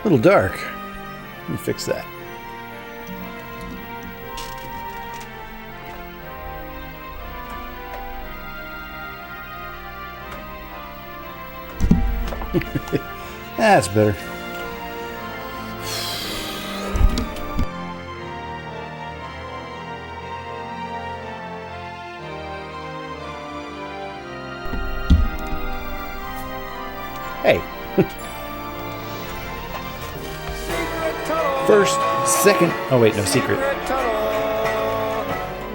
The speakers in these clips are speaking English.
A little dark. Let me fix that. That's better. Hey. First, second. Oh, wait, no secret.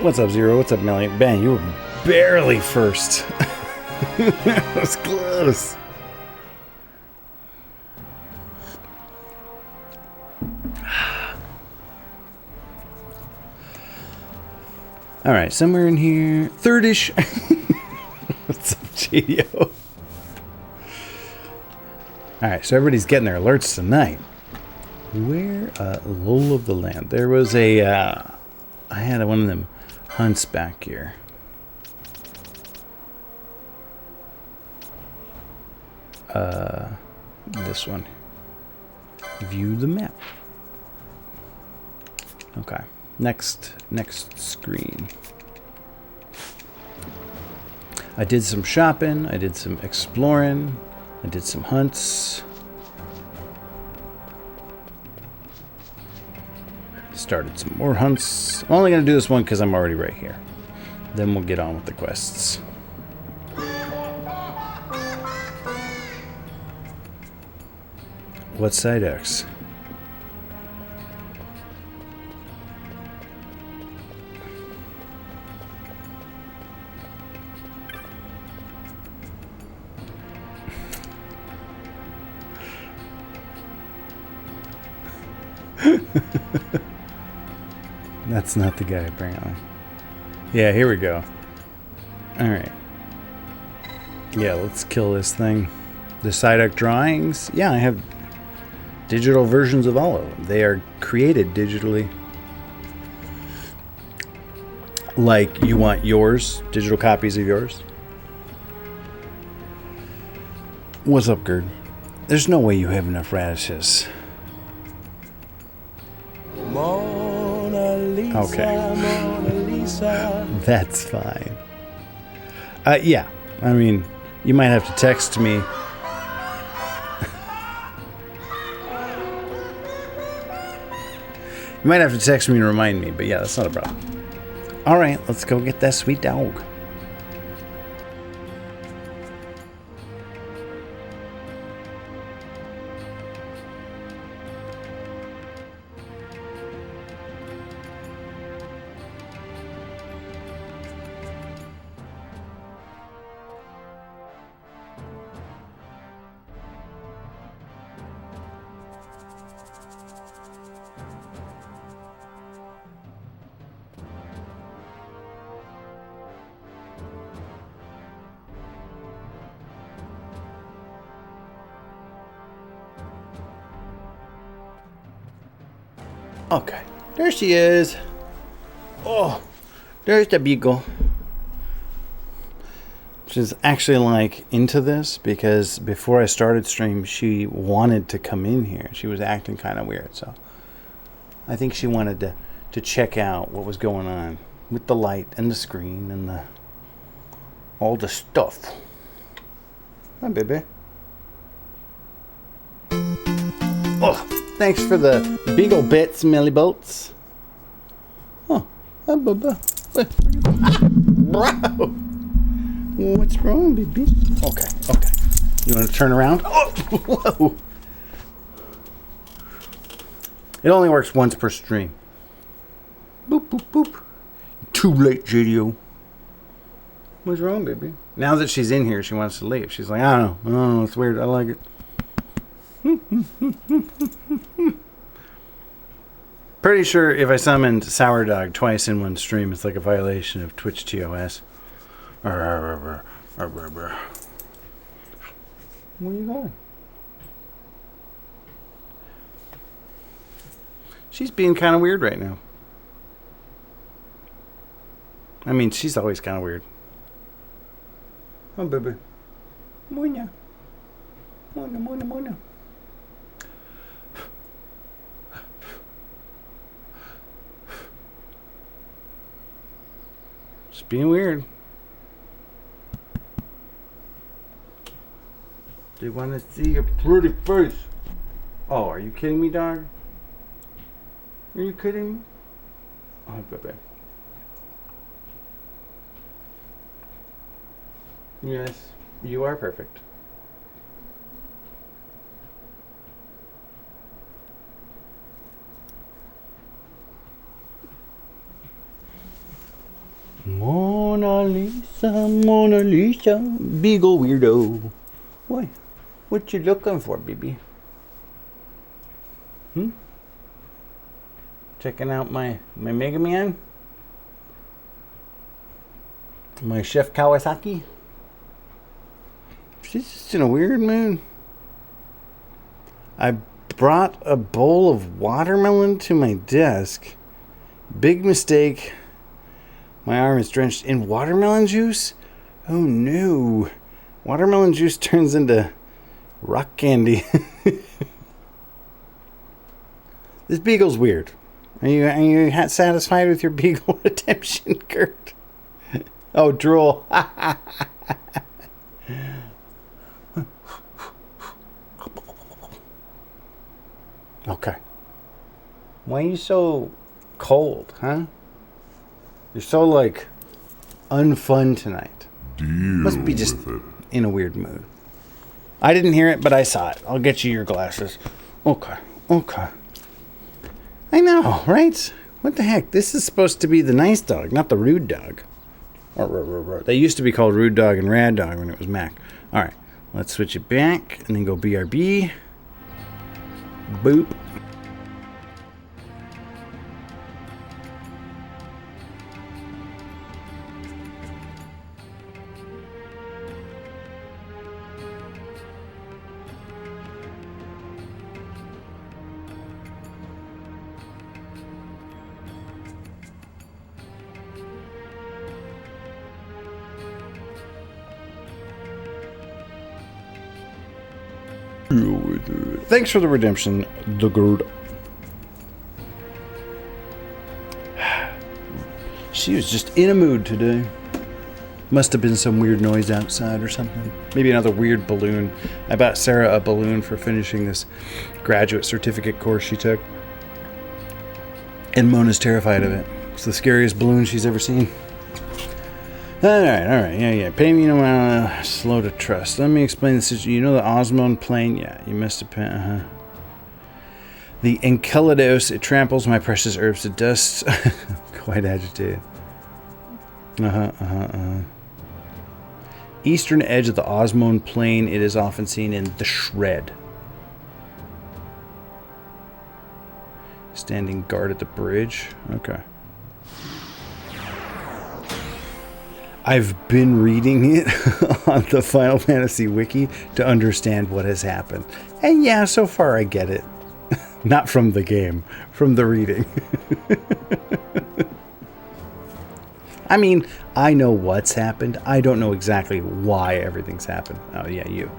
What's up, Zero? What's up, Melly? Bang, you were barely first. That was close. All right, somewhere in here. Third-ish. What's up, JDO? All right, so everybody's getting their alerts tonight. Where, lull of the land. There was a, I had one of them hunts back here. This one. View the map. Okay. Next screen. I did some shopping. I did some exploring. I did some hunts. Started some more hunts. I'm only going to do this one because I'm already right here. Then we'll get on with the quests. What side X? That's not the guy, apparently. Yeah, here we go. Alright. Yeah, let's kill this thing. The Psyduck drawings. Yeah, I have digital versions of all of them. They are created digitally. Like, you want yours, digital copies of yours. What's up, Gerd? There's no way you have enough radishes. Okay. That's fine. Yeah. I mean, you might have to text me. You might have to text me and remind me, but yeah, that's not a problem. All right, let's go get that sweet dog. Okay, there she is. Oh, there's the beagle. She's actually like into this because before I started stream, she wanted to come in here. She was acting kind of weird, so I think she wanted to check out what was going on with the light and the screen and all the stuff. Hi, baby. Oh. Thanks for the beagle bits, Millie Bolts. Oh, bro. What's wrong, baby? Okay. You want to turn around? Oh, whoa. It only works once per stream. Boop, boop, boop. Too late, JDO. What's wrong, baby? Now that she's in here, she wants to leave. She's like, I don't know. It's weird. I like it. Pretty sure if I summoned Sourdog twice in one stream, it's like a violation of Twitch TOS. Where are you going? She's being kind of weird right now. I mean, she's always kind of weird. Oh, baby. Moina. Moina. Just being weird. They want to see your pretty face. Oh, are you kidding me, dog? Are you kidding me? Oh, baby. Yes, you are perfect. Mona Lisa, Mona Lisa, Beagle weirdo. What? What you looking for, baby? Checking out my Mega Man? My Chef Kawasaki? She's just in a weird mood. I brought a bowl of watermelon to my desk. Big mistake. My arm is drenched in watermelon juice? Oh no. Watermelon juice turns into rock candy. This beagle's weird. Are you satisfied with your beagle redemption, Kurt? Oh, drool. Okay. Why are you so cold, huh? You're so, like, unfun tonight. Must be just in a weird mood. I didn't hear it, but I saw it. I'll get you your glasses. Okay. I know, right? What the heck? This is supposed to be the nice dog, not the rude dog. They used to be called Rude Dog and Rad Dog when it was Mac. All right. Let's switch it back and then go BRB. Boop. Thanks for the redemption, the gird. She was just in a mood today. Must have been some weird noise outside or something. Maybe another weird balloon. I bought Sarah a balloon for finishing this graduate certificate course she took. And Mona's terrified of it. It's the scariest balloon she's ever seen. Alright, yeah. Pay me no mind, slow to trust. Let me explain the situation. You know the Osmond plane? Yeah, you must have been, The Enceladus, it tramples my precious herbs to dust. Quite agitated. Eastern edge of the Osmond plane, it is often seen in the shred. Standing guard at the bridge. Okay. I've been reading it on the Final Fantasy Wiki to understand what has happened. And yeah, so far I get it. Not from the game, from the reading. I mean, I know what's happened. I don't know exactly why everything's happened. Oh, yeah, you.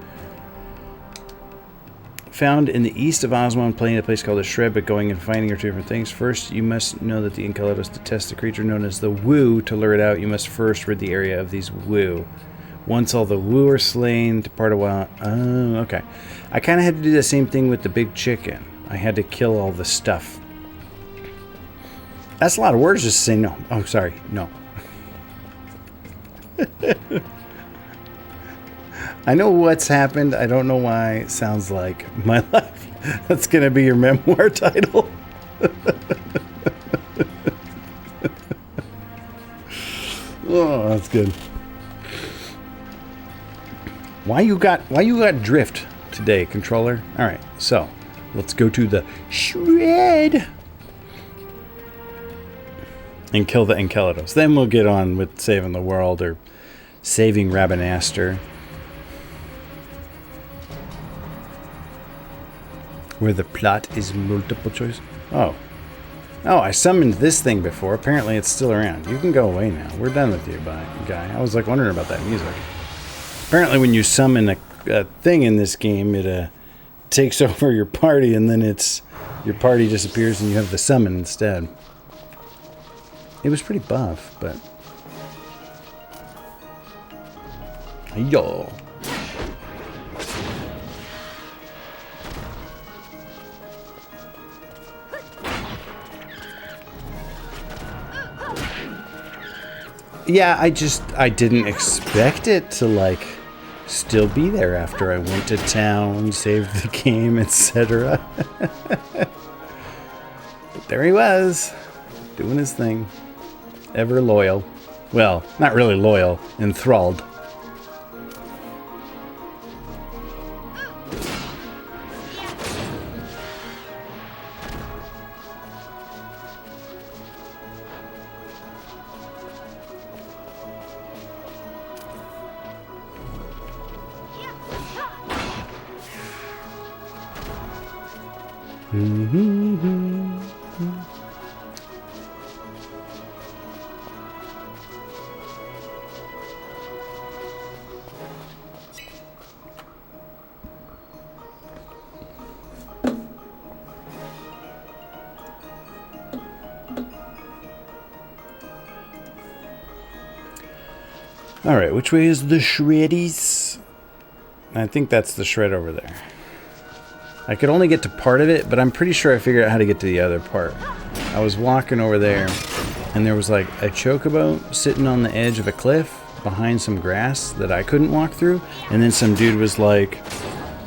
Found in the east of Osmond Plain, a place called the Shred, but going and finding are two different things. First, you must know that the Enceladus detests the creature known as the Woo. To lure it out, you must first rid the area of these Woo. Once all the Woo are slain, depart a while. Oh, okay. I kind of had to do the same thing with the big chicken. I had to kill all the stuff. That's a lot of words just to say no. Oh, sorry. No. I know what's happened. I don't know why it sounds like my life. That's going to be your memoir title. Oh, that's good. Why you got drift today, controller? All right, so let's go to the shred and kill the Enceladus. Then we'll get on with saving the world or saving Rabanaster. Where the plot is multiple choice. Oh, I summoned this thing before. Apparently it's still around. You can go away now. We're done with you, guy. I was like wondering about that music. Apparently when you summon a thing in this game, it takes over your party, and then your party disappears and you have the summon instead. It was pretty buff, but Yo. Yeah, I didn't expect it to, like, still be there after I went to town, saved the game, etc. But there he was, doing his thing. Ever loyal. Well, not really loyal, enthralled. Alright, which way is the shreddies? I think that's the shred over there. I could only get to part of it, but I'm pretty sure I figured out how to get to the other part. I was walking over there, and there was like a chocobo sitting on the edge of a cliff behind some grass that I couldn't walk through, and then some dude was like,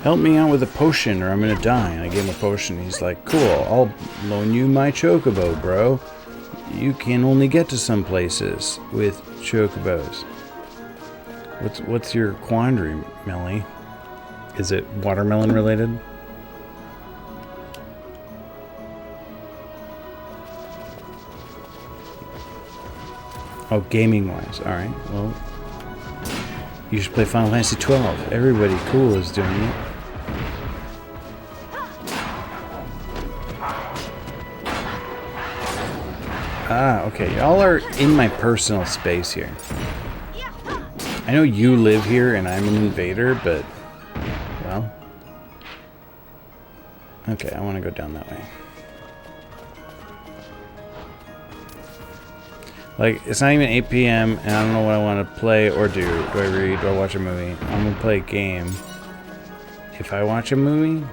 help me out with a potion or I'm gonna die. And I gave him a potion. He's like, cool, I'll loan you my chocobo, bro. You can only get to some places with chocobos. What's your quandary, Melly? Is it watermelon related? Oh, gaming wise. Alright, well, you should play Final Fantasy XII. Everybody cool is doing it. Ah, okay. Y'all are in my personal space here. I know you live here and I'm an invader, but, well. Okay, I want to go down that way. Like, it's not even 8 p.m. and I don't know what I want to play or do. Do I read? Do I watch a movie? I'm going to play a game. If I watch a movie,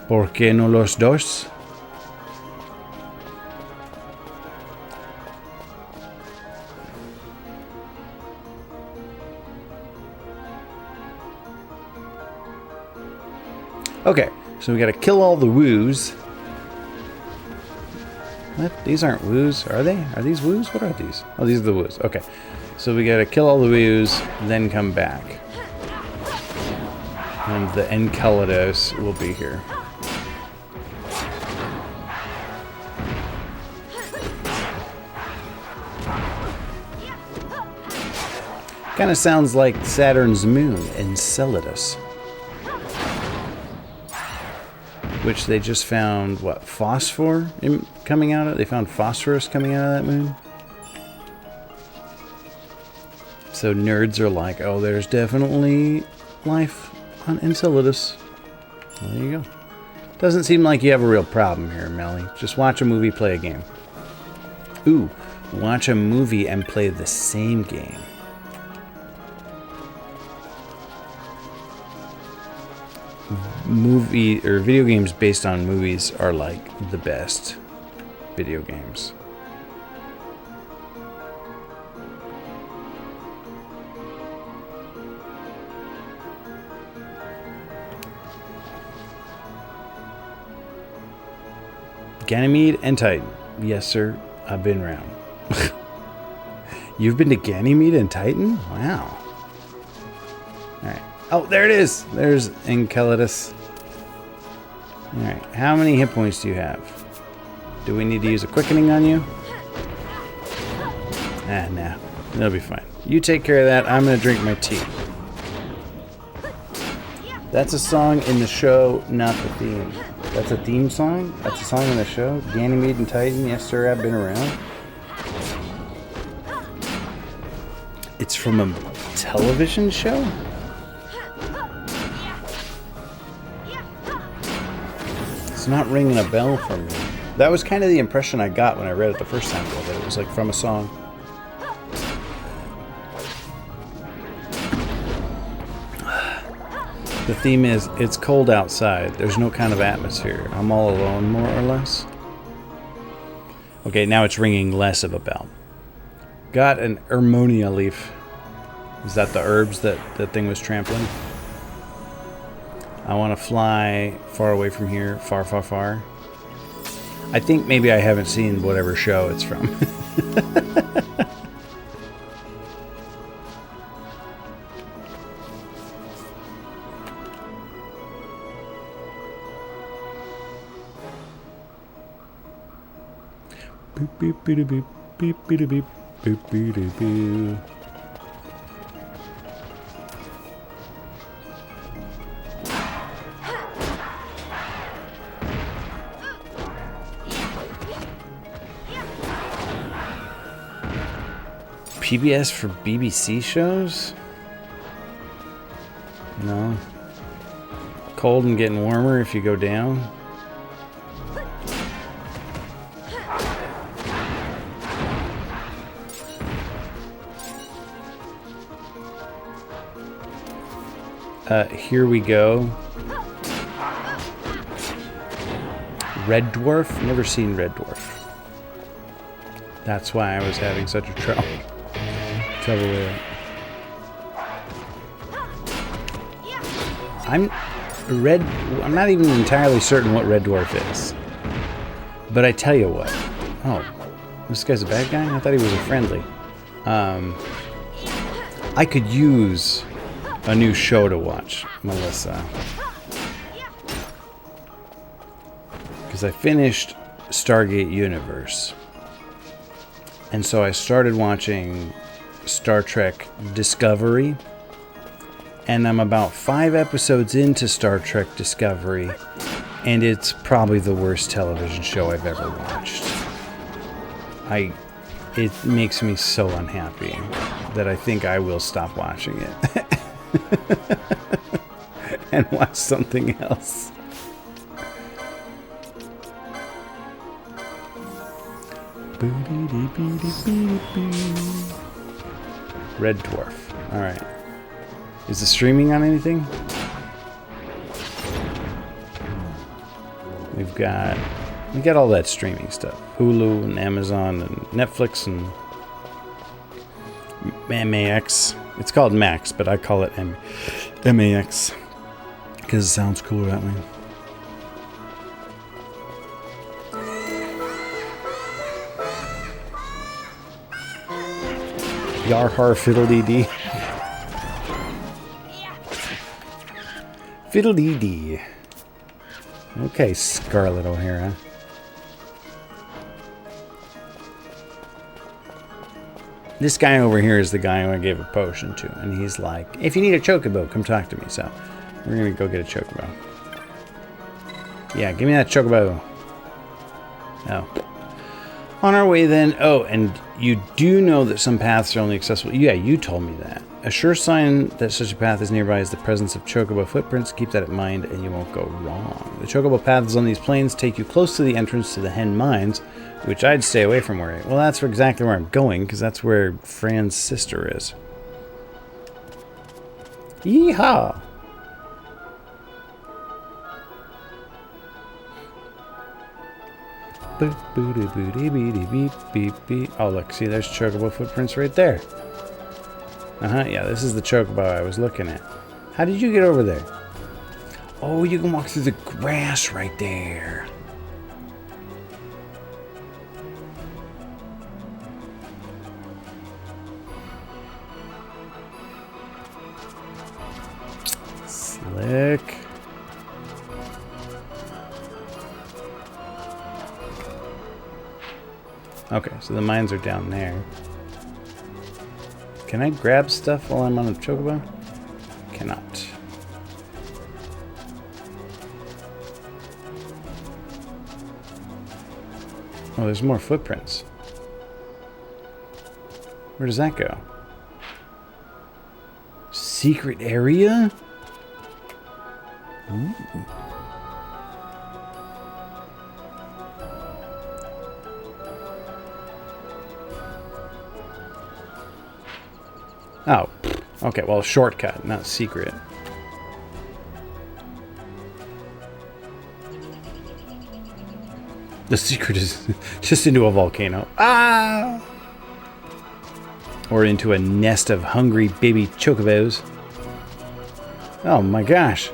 ¿por qué no los dos? Okay, so we gotta kill all the woos. What? These aren't woos, are they? Are these woos? What are these? Oh, these are the woos. Okay, so we gotta kill all the woos, then come back. And the Enceladus will be here. Kind of sounds like Saturn's moon, Enceladus. Which they just found, what, phosphor coming out of it? They found phosphorus coming out of that moon? So nerds are like, oh, there's definitely life on Enceladus. Well, there you go. Doesn't seem like you have a real problem here, Melly. Just watch a movie, play a game. Ooh, watch a movie and play the same game. Movie or video games based on movies are like the best video games. Ganymede and Titan. Yes, sir. I've been around. You've been to Ganymede and Titan? Wow. Alright. Oh, there it is. There's Enceladus. Alright, how many hit points do you have? Do we need to use a quickening on you? Ah, nah. That'll be fine. You take care of that. I'm going to drink my tea. That's a song in the show, not the theme. That's a theme song? That's a song in the show? Ganymede and Titan, yes sir, I've been around. It's from a television show? It's not ringing a bell for me. That was kind of the impression I got when I read it the first time, that it was like from a song. The theme is, it's cold outside. There's no kind of atmosphere. I'm all alone, more or less. Okay, now it's ringing less of a bell. Got an Ermonia leaf. Is that the herbs that that thing was trampling? I want to fly far away from here. Far, far, far. I think maybe I haven't seen whatever show it's from. Boop, boop, boop, boop, boop, boop, boop, boop, boop, boop, boop. PBS for BBC shows? No. Cold and getting warmer if you go down? Here we go. Red Dwarf? Never seen Red Dwarf. That's why I was having such a trouble with it. I'm not even entirely certain what Red Dwarf is. But I tell you what. Oh, this guy's a bad guy? I thought he was a friendly. I could use a new show to watch, Melissa. Because I finished Stargate Universe. And so I started watching Star Trek Discovery. And I'm about 5 episodes into Star Trek Discovery. And it's probably the worst television show I've ever watched. It makes me so unhappy that I think I will stop watching it. And watch something else. Red Dwarf. Alright. Is the streaming on anything? We got all that streaming stuff. Hulu and Amazon and Netflix and MAX. It's called Max, but I call it MAX because it sounds cooler that way. Yar har fiddle dee dee. Fiddle dee dee. Okay, Scarlet O'Hara. This guy over here is the guy who I gave a potion to, and he's like, if you need a chocobo, come talk to me. So we're gonna go get a chocobo. Yeah, give me that chocobo. Oh. On our way then. Oh, and you do know that some paths are only accessible. Yeah, you told me that. A sure sign that such a path is nearby is the presence of chocobo footprints. Keep that in mind and you won't go wrong. The chocobo paths on these plains take you close to the entrance to the Hen Mines, which I'd stay away from where... Well, that's exactly where I'm going, because that's where Fran's sister is. Yeehaw! Oh, look, see, there's chocobo footprints right there. Yeah, this is the chocobo I was looking at. How did you get over there? Oh, you can walk through the grass right there. Slick. Okay, so the mines are down there. Can I grab stuff while I'm on the chocobo? Cannot. Oh, there's more footprints. Where does that go? Secret area? Ooh. Oh, okay, well, shortcut, not secret. The secret is just into a volcano. Ah! Or into a nest of hungry baby chocobos. Oh my gosh.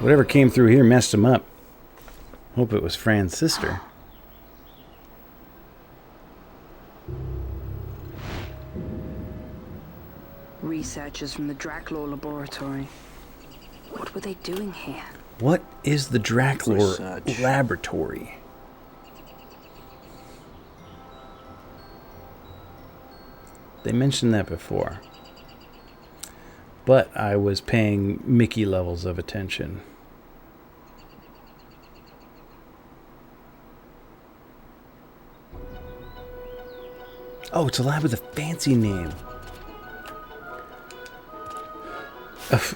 Whatever came through here messed him up. Hope it was Fran's sister. Researchers from the Draclaw laboratory. What were they doing here? What is the Draclaw laboratory? They mentioned that before. But I was paying Mickey levels of attention. Oh, it's a lab with a fancy name.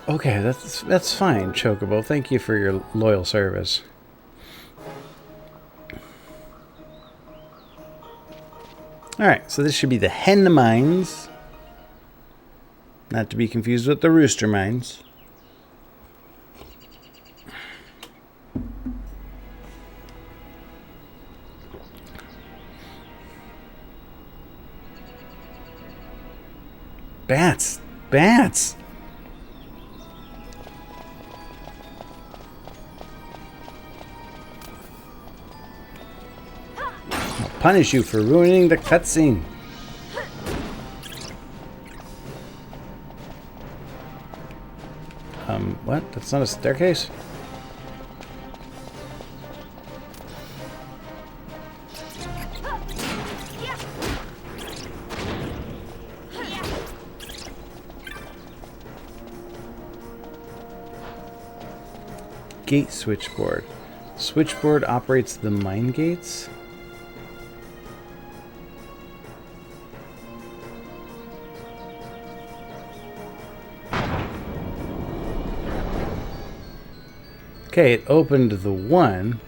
Okay, that's fine, Chocobo. Thank you for your loyal service. Alright, so this should be the hen mines. Not to be confused with the rooster mines. Bats! Bats! I'll punish you for ruining the cutscene. What? That's not a staircase? Gate switchboard. Switchboard operates the mine gates? Okay, it opened the one,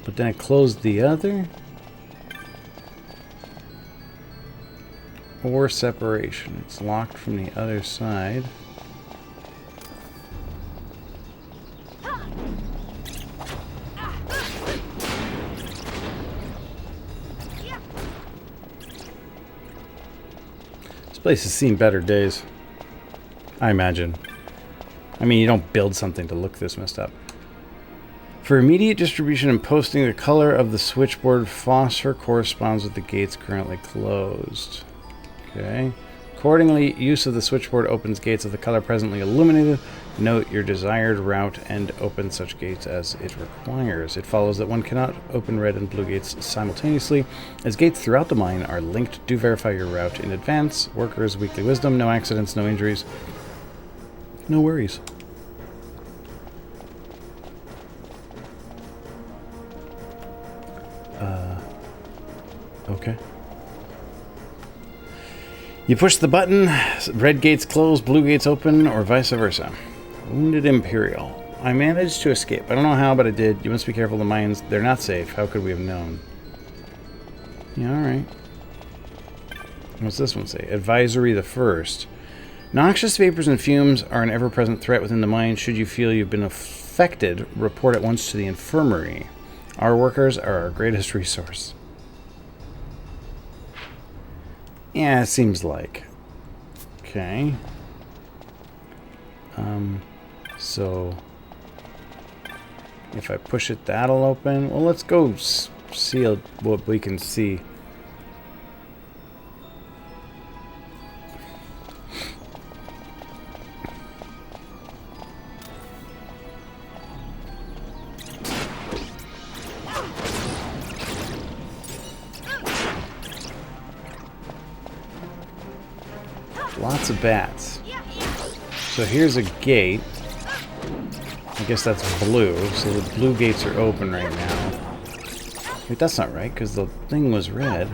but then it closed the other? Or separation. It's locked from the other side. This place has seen better days, I imagine. I mean, you don't build something to look this messed up. For immediate distribution and posting, the color of the switchboard phosphor corresponds with the gates currently closed. Okay. Accordingly, use of the switchboard opens gates of the color presently illuminated. Note your desired route and open such gates as it requires. It follows that one cannot open red and blue gates simultaneously, as gates throughout the mine are linked. Do verify your route in advance. Workers' weekly wisdom. No accidents, no injuries. No worries. Okay. You push the button, red gates close, blue gates open, or vice versa. Wounded Imperial. I managed to escape. I don't know how, but I did. You must be careful of the mines. They're not safe. How could we have known? Yeah, alright. What's this one say? Advisory the First. Noxious vapors and fumes are an ever-present threat within the mine. Should you feel you've been affected, report at once to the infirmary. Our workers are our greatest resource. Yeah, it seems like. Okay. So if I push it, that'll open. Well, let's go see what we can see. Lots of bats. So here's a gate. I guess that's blue, so the blue gates are open right now. Wait, that's not right, because the thing was red.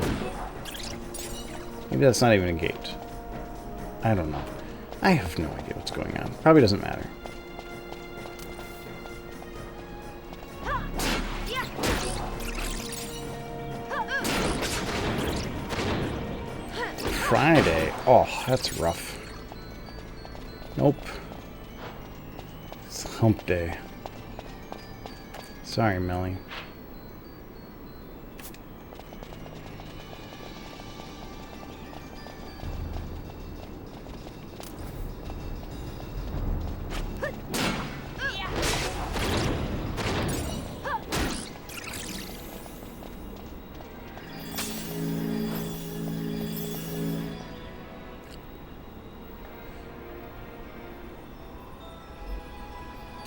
Maybe that's not even a gate. I don't know. I have no idea what's going on. Probably doesn't matter. Friday. Oh, that's rough. Nope. It's hump day. It's Sorry, Melly.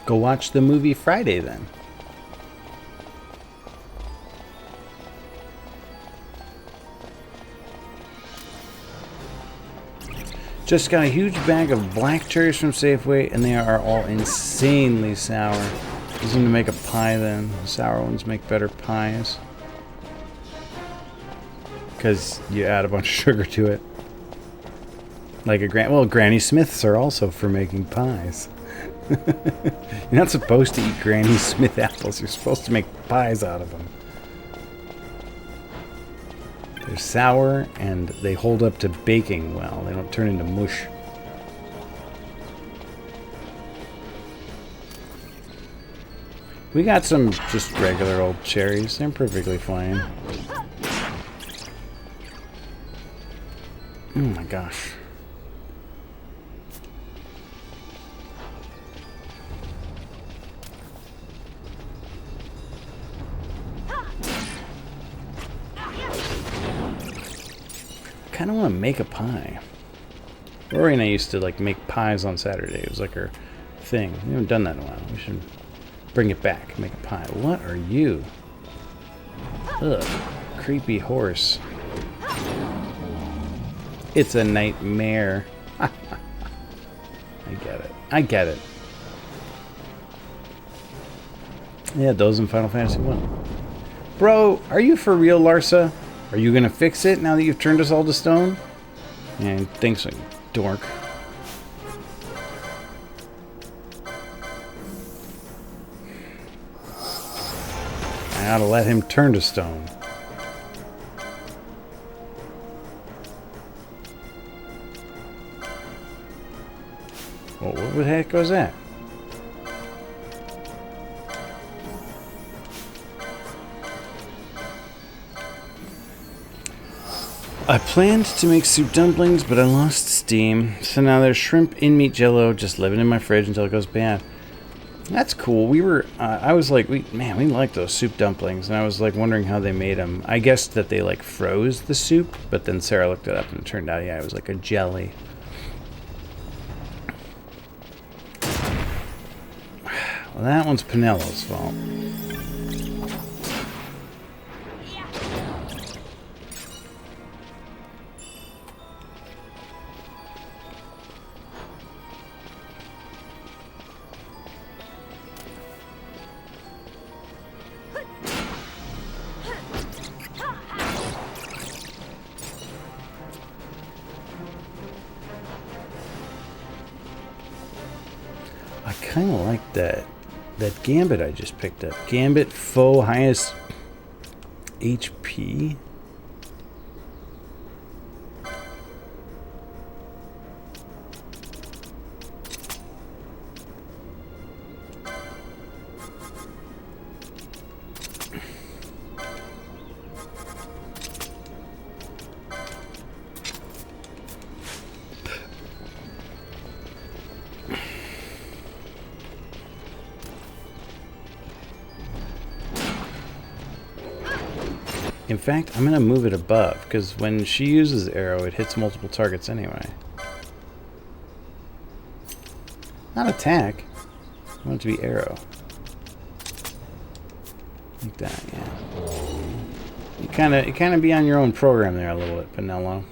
Go watch the movie Friday then. Just got a huge bag of black cherries from Safeway, and they are all insanely sour. Use them to make a pie then. The sour ones make better pies. Because you add a bunch of sugar to it. Like a Granny Smiths are also for making pies. You're not supposed to eat Granny Smith apples. You're supposed to make pies out of them. They're sour and they hold up to baking well. They don't turn into mush. We got some just regular old cherries. They're perfectly fine. Oh my gosh. I kind of want to make a pie. Rory and I used to like make pies on Saturday. It was like our thing. We haven't done that in a while. We should bring it back. Make a pie. What are you? Ugh. Creepy horse. It's a nightmare. I get it. I get it. Yeah, those in Final Fantasy 1. Bro, are you for real, Larsa? Are you gonna fix it now that you've turned us all to stone? Yeah, thanks, like, dork. I ought to let him turn to stone. Well, what the heck was that? I planned to make soup dumplings, but I lost steam. So now there's shrimp in meat jello just living in my fridge until it goes bad. That's cool. We were, I was like, we like those soup dumplings. And I was like wondering how they made them. I guessed that they like froze the soup, but then Sarah looked it up and it turned out, yeah, it was like a jelly. Well, that one's Penelo's fault. I kind of like that Gambit I just picked up. Gambit Faux highest HP. In fact, I'm going to move it above, because when she uses arrow, it hits multiple targets anyway. Not attack. I want it to be arrow. Like that, yeah. You kind of be on your own program there a little bit, Pinello.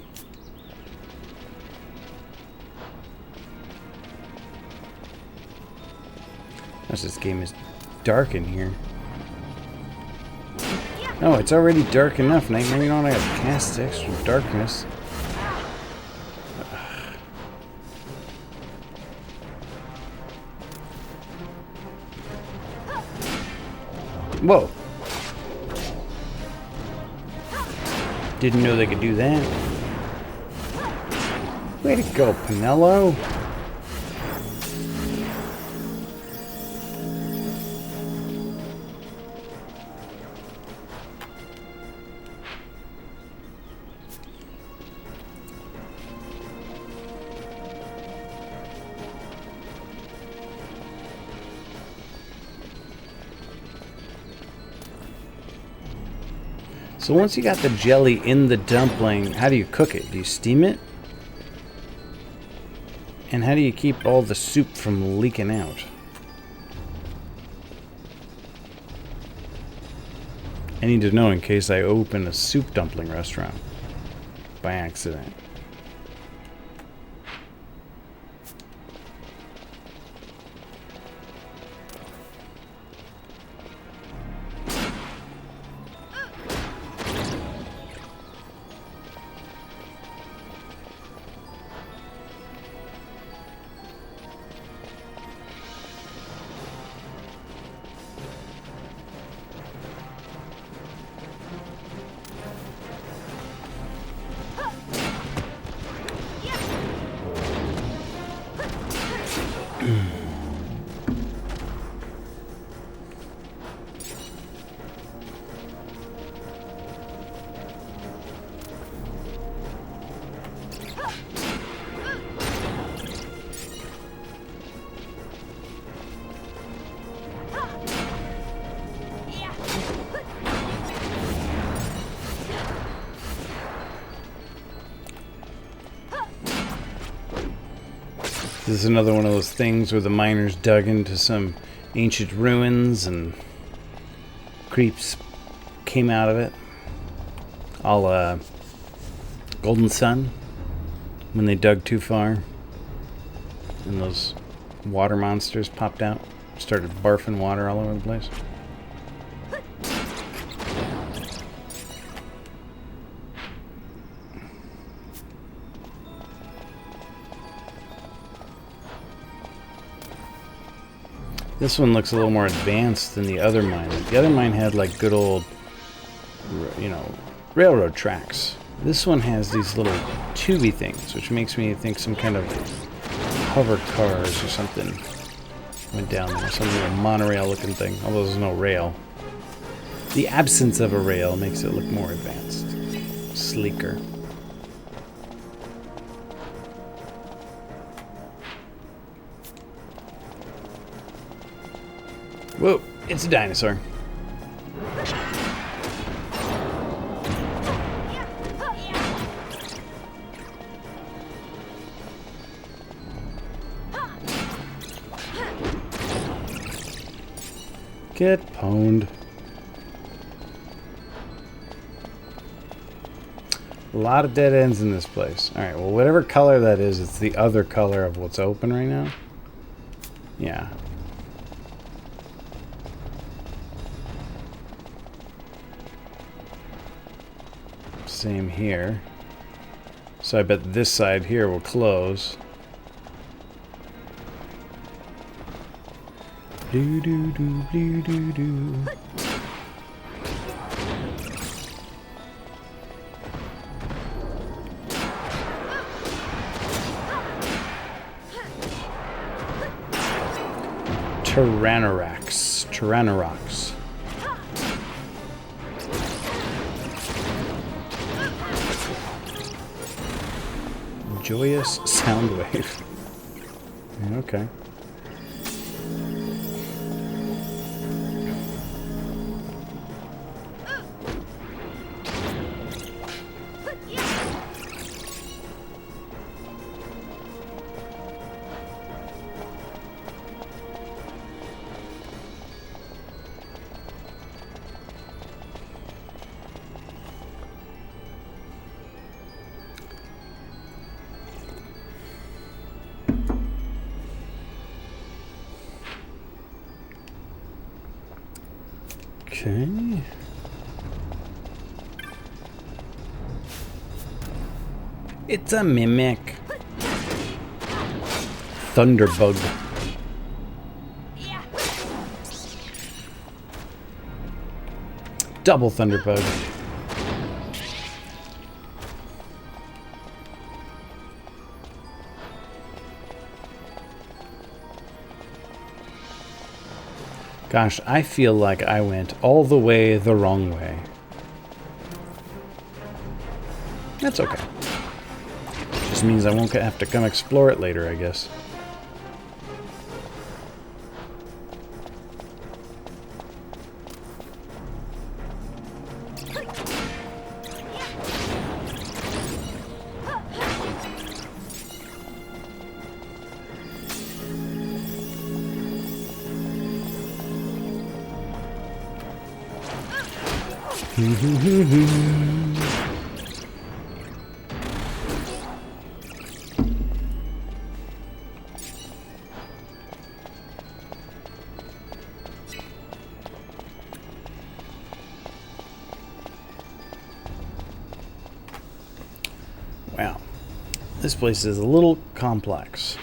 Gosh, this game is dark in here. Oh, it's already dark enough. Nightmare, you know what? I gotta cast extra darkness. Whoa. Didn't know they could do that. Way to go, Pinello. So once you got the jelly in the dumpling, how do you cook it? Do you steam it? And how do you keep all the soup from leaking out? I need to know in case I open a soup dumpling restaurant by accident. This is another one of those things where the miners dug into some ancient ruins and creeps came out of it. All Golden Sun, when they dug too far and those water monsters popped out, started barfing water all over the place. This one looks a little more advanced than the other mine. The other mine had like good old, you know, railroad tracks. This one has these little tubey things, which makes me think some kind of hover cars or something went down there. Some little monorail looking thing, although there's no rail. The absence of a rail makes it look more advanced, sleeker. Whoa, it's a dinosaur. Get pwned. A lot of dead ends in this place. Alright, well, whatever color that is, it's the other color of what's open right now. Yeah. Same here. So I bet this side here will close. Do do do do do do. Tyrannorax. Joyous sound wave. Okay. Okay. It's a mimic. Thunderbug. Double Thunderbug. Gosh, I feel like I went all the way the wrong way. That's okay. Just means I won't have to come explore it later, I guess. Wow. This place is a little complex.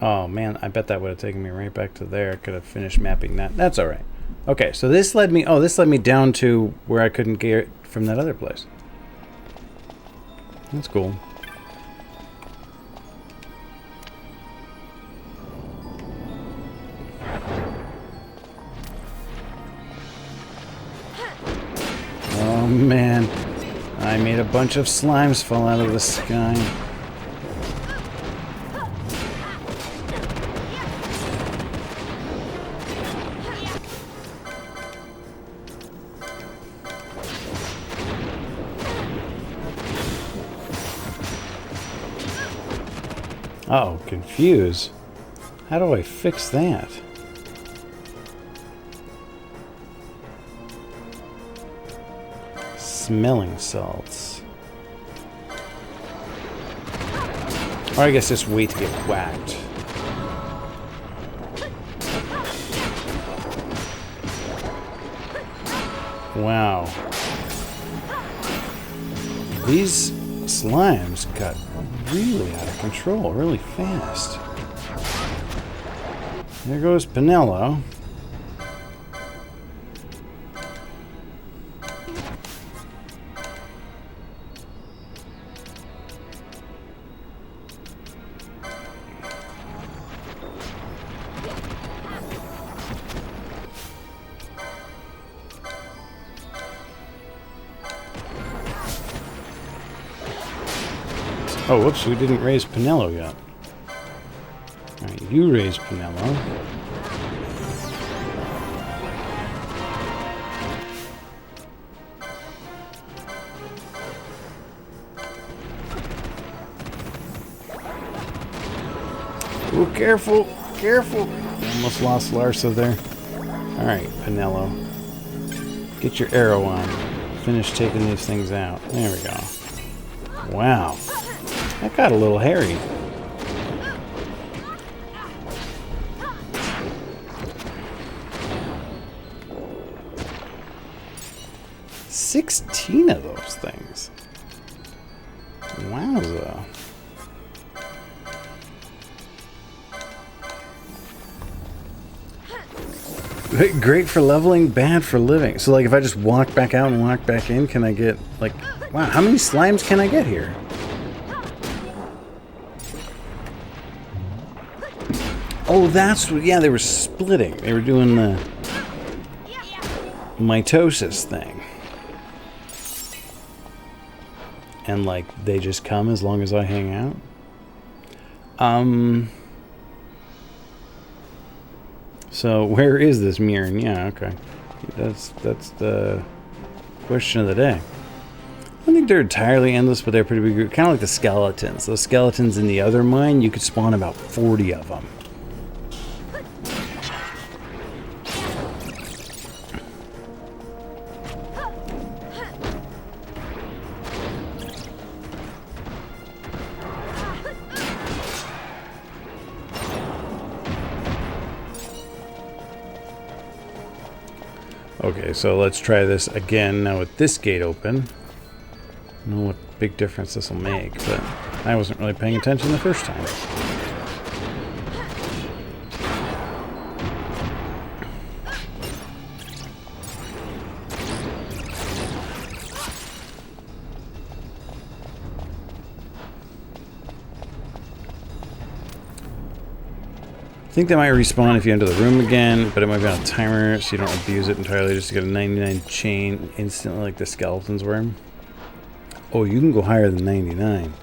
Oh man, I bet that would have taken me right back to there. I could have finished mapping that. That's all right. Okay, so this led me. Oh, this led me down to where I couldn't get from that other place. That's cool. Oh man, I made a bunch of slimes fall out of the sky. Oh, confuse. How do I fix that? Smelling salts. Or I guess just wait to get whacked. Wow. These slimes got really out of control, really fast. There goes Pinello. Oh, whoops, we didn't raise Pinello yet. Alright, you raise Pinello. Oh, careful, careful. Almost lost Larsa there. Alright, Pinello. Get your arrow on. Finish taking these things out. There we go. Wow. That got a little hairy. "16 of those things. Wowza. Great for leveling, bad for living. So like if I just walk back out and walk back in, can I get like, wow, how many slimes can I get here? Oh, that's what, yeah, they were splitting. They were doing the mitosis thing. And, like, they just come as long as I hang out? So, where is this Mirren? Yeah, okay. That's the question of the day. I don't think they're entirely endless, but they're pretty big. Kind of like the skeletons. Those skeletons in the other mine, you could spawn about 40 of them. Okay, so let's try this again now with this gate open. I don't know what big difference this will make, but I wasn't really paying attention the first time. I think they might respawn if you enter the room again, but it might be on a timer, so you don't abuse it entirely just to get a 99 chain instantly like the skeletons were. Oh, you can go higher than 99.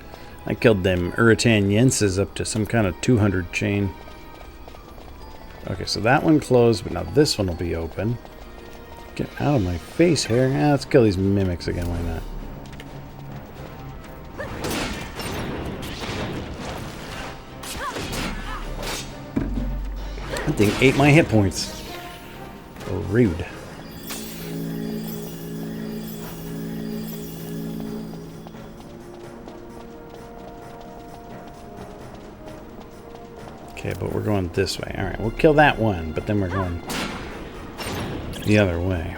I killed them Uritan Yenses up to some kind of 200 chain. Okay, so that one closed, but now this one will be open. Get out of my face here. Ah, let's kill these mimics again, why not? That thing ate my hit points. Oh, rude. Okay, but we're going this way. Alright, we'll kill that one, but then we're going the other way.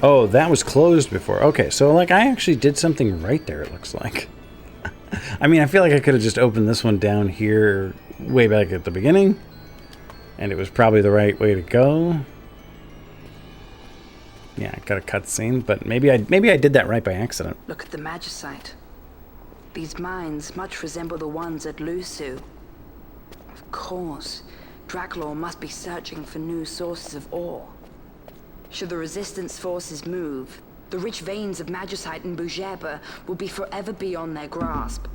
Oh, that was closed before. Okay, so like I actually did something right there, it looks like. I mean, I feel like I could have just opened this one down here way back at the beginning, and it was probably the right way to go. Yeah, I got a cutscene, but maybe I did that right by accident. Look at the magicite. These mines much resemble the ones at Lusu. Of course, Draculaur must be searching for new sources of ore. Should the resistance forces move, the rich veins of magicite in Bujeba will be forever beyond their grasp.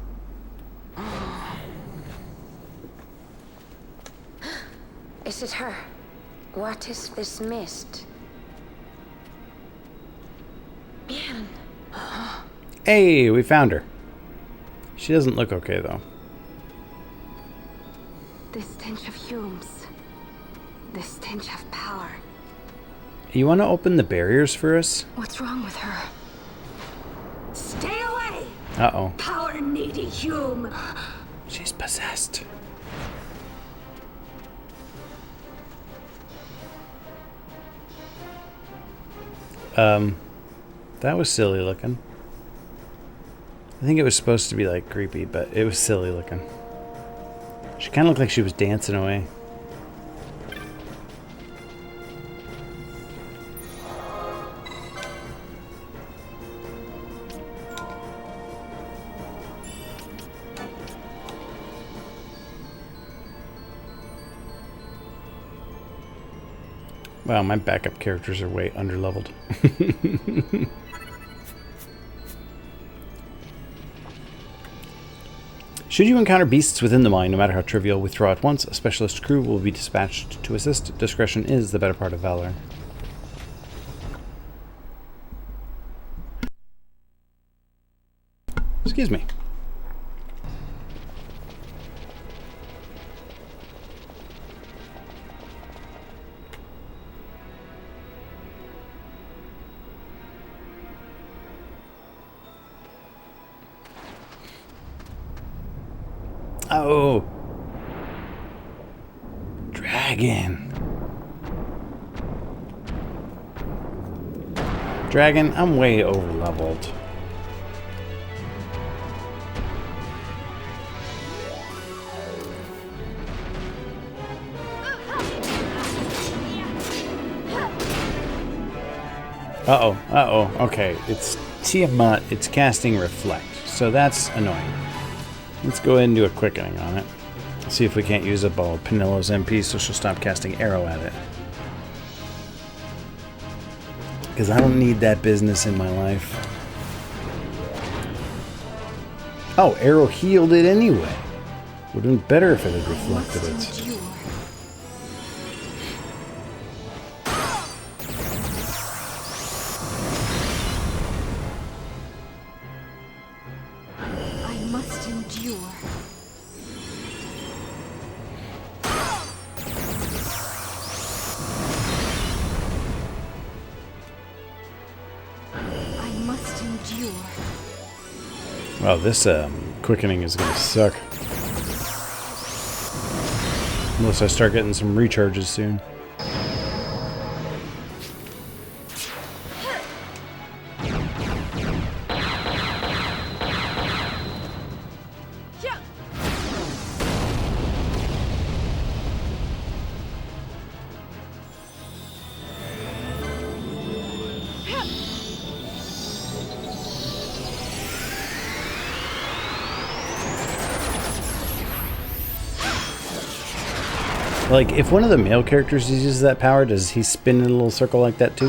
Is it her? What is this mist? Man. Hey, we found her. She doesn't look okay, though. The stench of fumes. The stench of power. You want to open the barriers for us? What's wrong with her? Stay away! Uh-oh. Power-needy Hume! She's possessed. That was silly looking. I think it was supposed to be like creepy, but it was silly looking. She kind of looked like she was dancing away. Wow, my backup characters are way underleveled. Should you encounter beasts within the mine, no matter how trivial, withdraw at once. A specialist crew will be dispatched to assist. Discretion is the better part of valor. Excuse me. Oh, dragon. Dragon, I'm way over leveled. Uh-oh, okay. It's Tiamat, it's casting Reflect, so that's annoying. Let's go ahead and do a quickening on it. See if we can't use up all of Penilla's MP so she'll stop casting arrow at it. Because I don't need that business in my life. Oh, arrow healed it anyway. Would have been better if it had reflected it. Wow, this quickening is going to suck. Unless I start getting some recharges soon. Like, if one of the male characters uses that power, does he spin in a little circle like that too?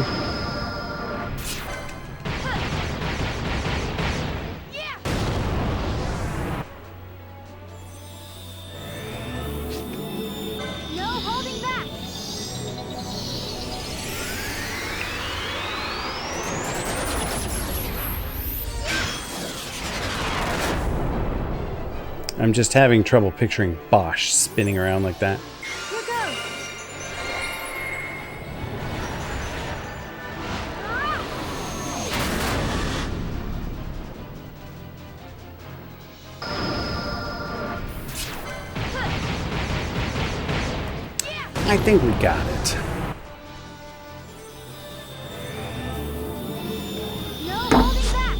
No holding back. I'm just having trouble picturing Bosch spinning around like that. I think we got it. No holding back.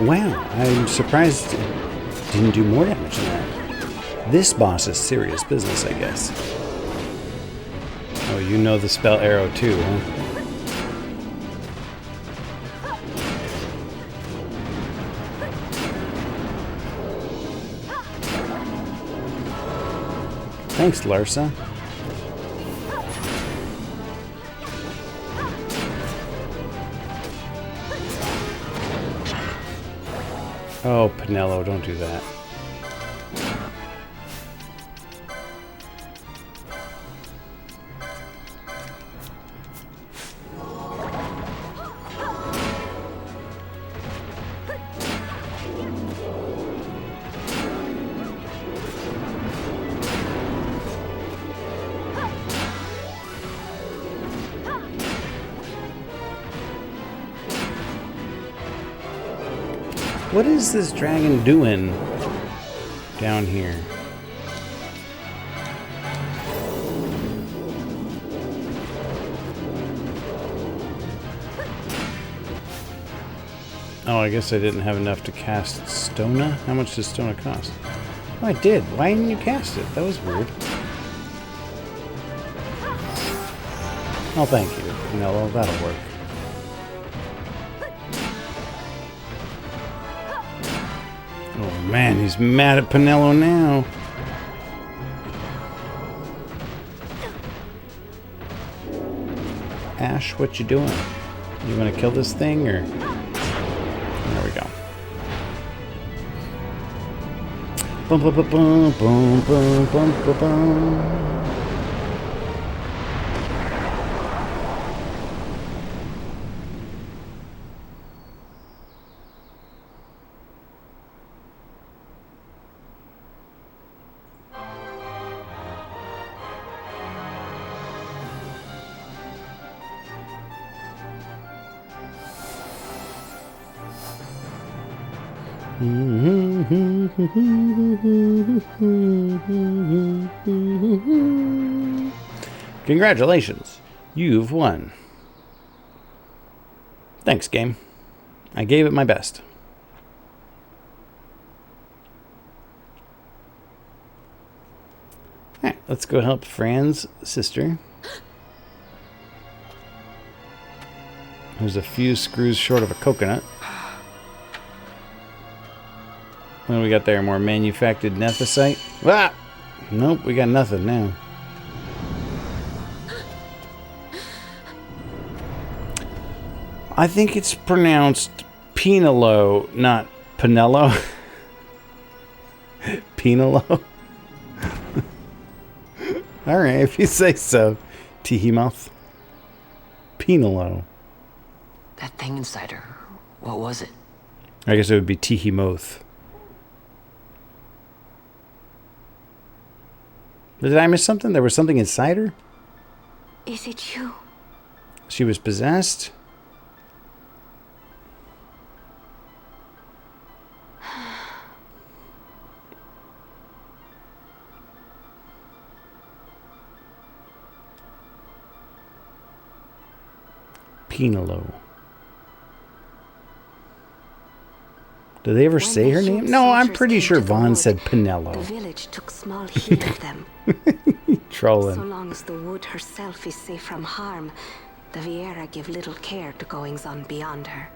Wow, I'm surprised it didn't do more damage than that. This boss is serious business, I guess. Oh, you know the spell arrow too, huh? Thanks, Larsa. Oh, Pinello, don't do that. What is this dragon doing down here? Oh, I guess I didn't have enough to cast Stona. How much does Stona cost? Oh, I did. Why didn't you cast it? That was weird. Oh, thank you, Pinello. That'll work. Oh man, he's mad at Pinello now. Ash, what you doing? You want to kill this thing, or? There we go. Bum bum bum bum bum bum bum bum bum. Congratulations, you've won. Thanks, game. I gave it my best. Alright, let's go help Fran's sister, who's a few screws short of a coconut. What do we got there? More manufactured nethicite? Ah! Nope, we got nothing now. I think it's pronounced Pinello, not Pinello. Pinello? Alright, if you say so. Teehimoth. Pinello. That thing inside her, what was it? I guess it would be Teehimoth. Did I miss something? There was something inside her? Is it you? She was possessed? Pinello. Did they ever say her name? No, I'm pretty sure Vaughn said Pinello. The village took small heed of them. Trolling. So long as the wood herself is safe from harm, the Viera give little care to goings on beyond her.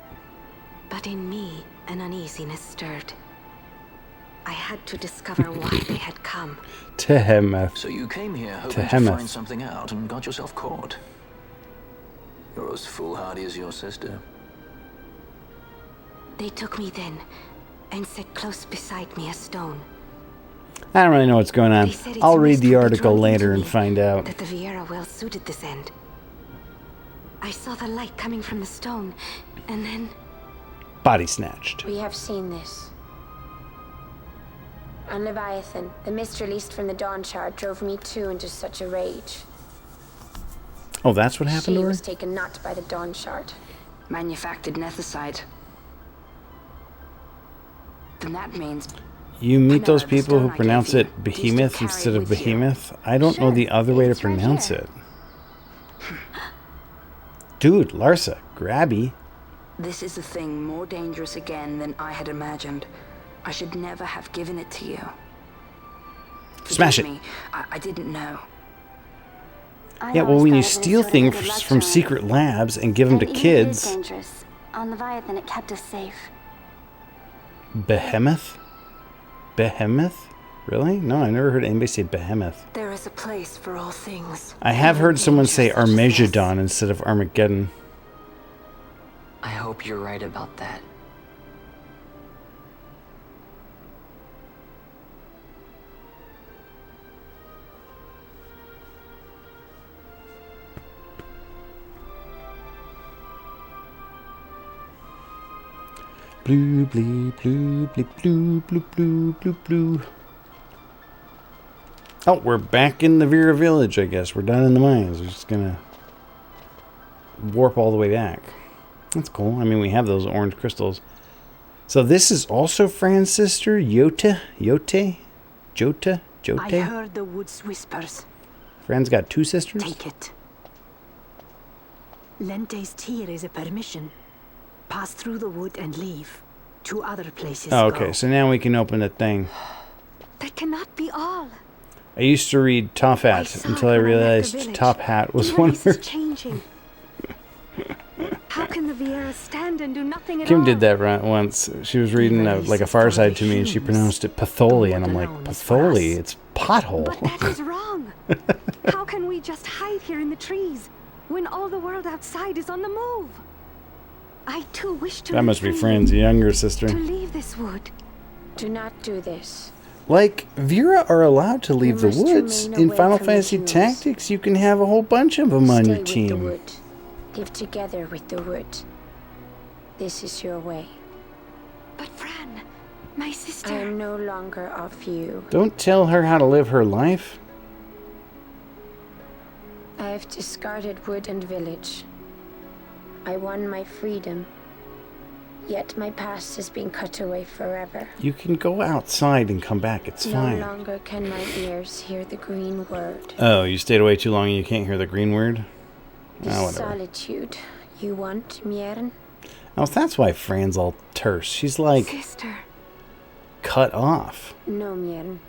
But in me, an uneasiness stirred. I had to discover why they had come. Tehemeth. So you came here hoping to find something out and got yourself caught. You're as foolhardy as your sister. They took me then and set close beside me a stone. I don't really know what's going on. They said it's I'll read must the be article drawn later into and me find out. that the Viera well suited this end. I saw the light coming from the stone, and then... Body snatched. We have seen this. On Leviathan, the mist released from the Dawn Shard drove me too into such a rage. Oh, that's what happened to She her? was taken not by the Dawn Shard. Manufactured nethicide. Then that means You meet those Another people who stone I pronounce gave you. it Do you still behemoth carry instead it of with you? behemoth. I don't know Sure, the other way to it's right pronounce here. it. Dude, Larsa, grabby. this is a thing more dangerous again than I had imagined. I should never have given it to you. Smash Forgive it. me. I didn't know. I Yeah, well, always when you thought of it as steal sort of a things good luck from charm. secret labs and give them to And even if it is kids, dangerous. On Leviathan, it kept us safe. behemoth? Behemoth? Really? No, I never heard anybody say behemoth. There is a place for all things. I have heard someone say Danger such as this. Armageddon instead of Armageddon. I hope you're right about that. Blue, blue, blue, blue, blue, blue, blue, blue, blue. Oh, we're back in the Vera village, I guess. We're done in the mines. We're just gonna warp all the way back. That's cool. I mean, we have those orange crystals. So this is also Fran's sister, Jota? I Jota? heard the woods whispers. Fran's got two sisters? Take it. Lente's tear is a permission. Pass through the wood and leave. To other places Oh, okay. go. So now we can open the thing. That cannot be all. I used to read Top I Hat saw until it I when I left the realized village. Top Hat was The one ice of her. is changing. How can the Viera stand and do nothing at Kim all? did that once. She was reading like a Far Side to me, and she pronounced it Patholi, and I'm like, Patholi? It's pothole. But that is wrong. How can we just hide here in the trees when all the world outside is on the move? I too wish to That live must be freely, Fran's younger sister. to leave this wood. Do not do this. Like, Vera are allowed to leave the must woods. remain In away Final from the Fantasy humans. Tactics, you can have a whole bunch of them on Stay your with the team. wood. Live together with the wood. This is your way. But Fran, my sister. I am no longer of you. Don't tell her how to live her life. I have discarded wood and village. I won my freedom. Yet my past has been cut away forever. You can go outside and come back. It's No fine. longer can my ears hear the green word. Oh, you stayed away too long and you can't hear the green word? The Ah, whatever. solitude you want, Miern? Oh, that's why Fran's all terse. She's like Sister. cut off. No, Miern.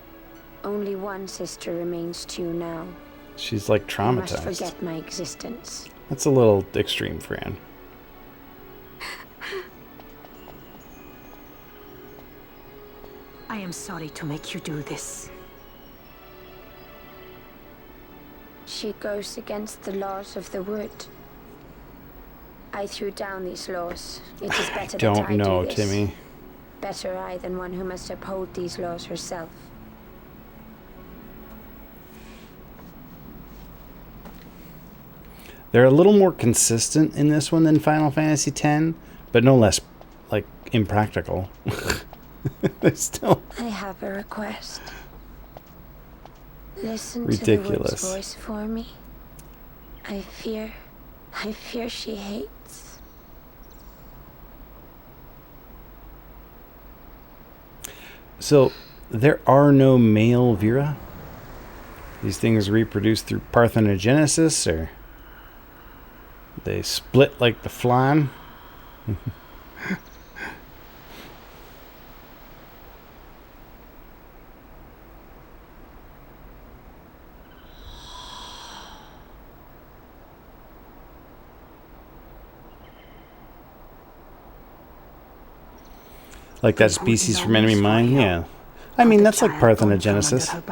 Only one sister remains to you now. She's like You must traumatized. forget my existence. That's a little extreme, Fran. I am sorry to make you do this. She goes against the laws of the wood. I threw down these laws. It is better that Don't I know, do this. Timmy. Better I than one who must uphold these laws herself. They're a little more consistent in this one than Final Fantasy X, but no less, like, impractical. They're still I have a request. Listen ridiculous. to the wood's voice for me. I fear she hates. So, there are no male Vera? These things reproduce through parthenogenesis, or they split like the flan? Like that species from Enemy Mine? Yeah. I mean, that's like parthenogenesis.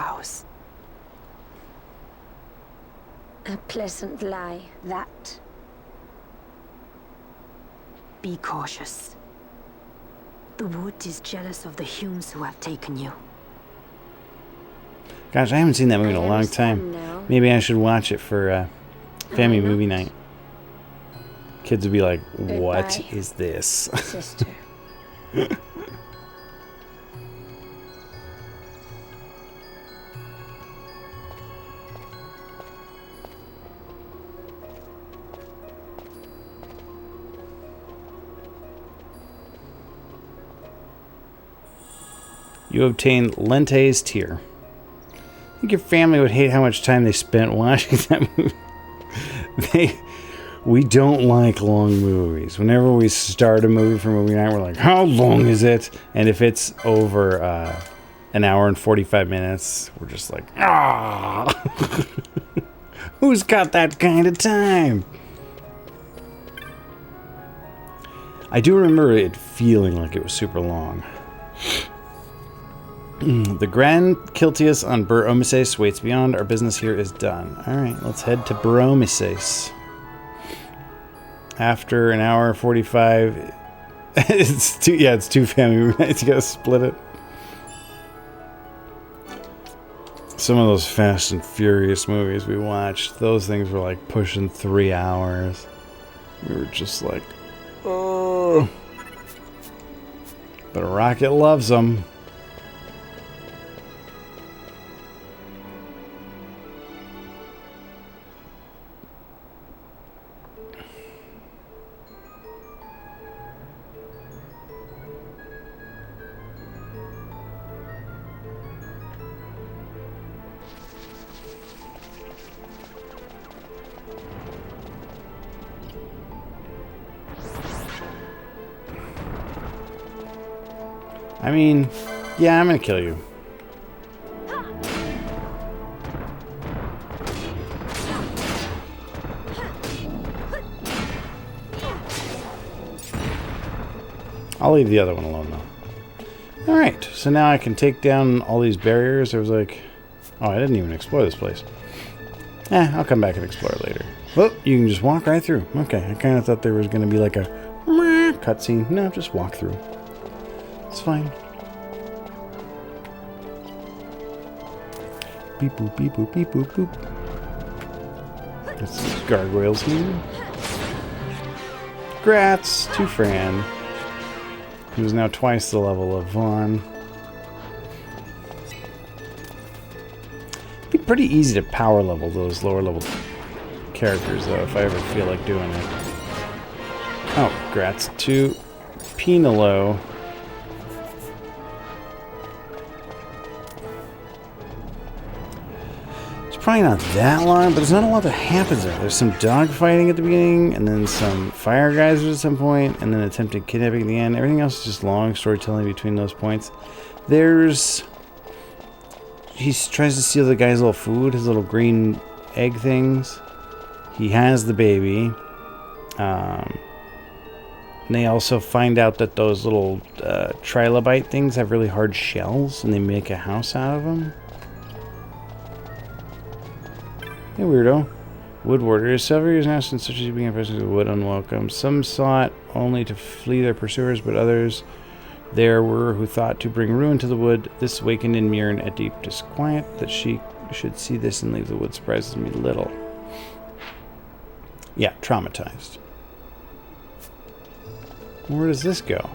A pleasant lie, that. Be cautious. The wood is jealous of the humans who have taken you. Gosh, I haven't seen that movie in a I long understand time. now. Maybe I should watch it for family Why not? movie night. Kids would be like, what Goodbye, is this? sister. You obtain Lente's Tear. I think your family would hate how much time they spent watching that movie. We don't like long movies. Whenever we start a movie for movie night, we're like, how long is it? And if it's over an hour and 45 minutes, we're just like, ah! Who's got that kind of time? I do remember it feeling like it was super long. The Grand Kiltius on Bur Omises waits beyond. Our business here is done. Alright, let's head to Bur Omises. After an hour 45... it's two family nights. You gotta split it. Some of those Fast and Furious movies we watched, those things were like pushing 3 hours. We were just like, oh. But Rocket loves them. I mean, yeah, I'm gonna kill you. I'll leave the other one alone, though. Alright, so now I can take down all these barriers. There was like... Oh, I didn't even explore this place. I'll come back and explore it later. Well, you can just walk right through. Okay, I kind of thought there was going to be like a cutscene. No, just walk through. It's fine. Beep boop, beep boop, beep boop, boop. Got some gargoyles here. Grats to Fran, who's now twice the level of Vaughn. It'd be pretty easy to power level those lower level characters, though, if I ever feel like doing it. Oh, grats to Penelo. Probably not that long, but there's not a lot that happens there. There's some dogfighting at the beginning, and then some fire geysers at some point, and then attempted kidnapping at the end. Everything else is just long storytelling between those points. There's... He tries to steal the guy's little food, his little green egg things. He has the baby. And they also find out that those little trilobite things have really hard shells, and they make a house out of them. Hey, weirdo. Wood warriors. Several years now since such as being present with wood unwelcome. Some sought only to flee their pursuers, but others there were who thought to bring ruin to the wood. This awakened in Mirren a deep disquiet. That she should see this and leave the wood surprises me little. Yeah, traumatized. Where does this go?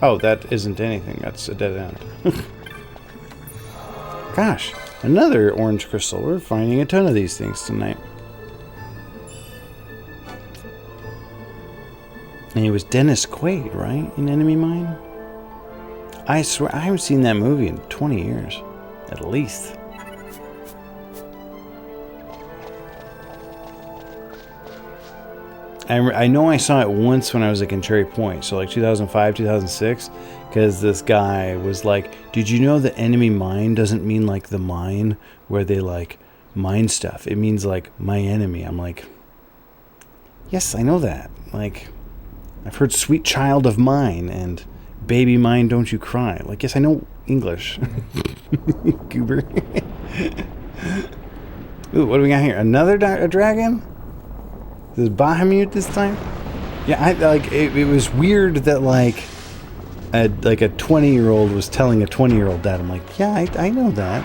Oh, that isn't anything. That's a dead end. Gosh. Another orange crystal. We're finding a ton of these things tonight. And it was Dennis Quaid, right? In Enemy Mine? I swear, I haven't seen that movie in 20 years. At least. I know I saw it once when I was like in Cherry Point. So like 2005, 2006. Because this guy was like, did you know that enemy mine doesn't mean like the mine where they like mine stuff? It means like my enemy. I'm like, yes, I know that. Like, I've heard sweet child of mine and baby mine, don't you cry. Like, yes, I know English. Goober. Ooh, what do we got here? Another a dragon? Is it Bahamut this time? Yeah, I like it was weird that like a 20-year-old was telling a 20-year-old that. I'm like, yeah, I know that.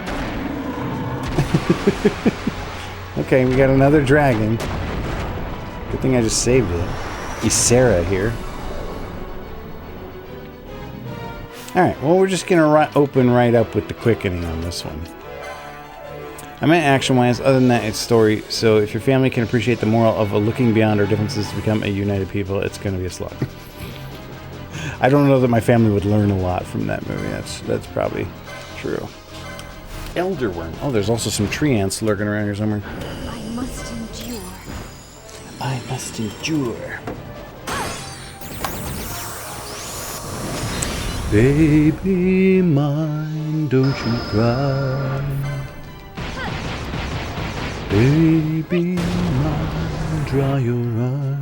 Okay, we got another dragon. Good thing I just saved it. Ysera here. Alright, well, we're just going to open right up with the quickening on this one. I meant action-wise. Other than that, it's story. So if your family can appreciate the moral of looking beyond our differences to become a united people, it's going to be a slog. I don't know that my family would learn a lot from that movie. That's probably true. Elderworm. Oh, there's also some tree ants lurking around here somewhere. I must endure. I must endure. Baby mine, don't you cry. Baby mine, dry your eyes.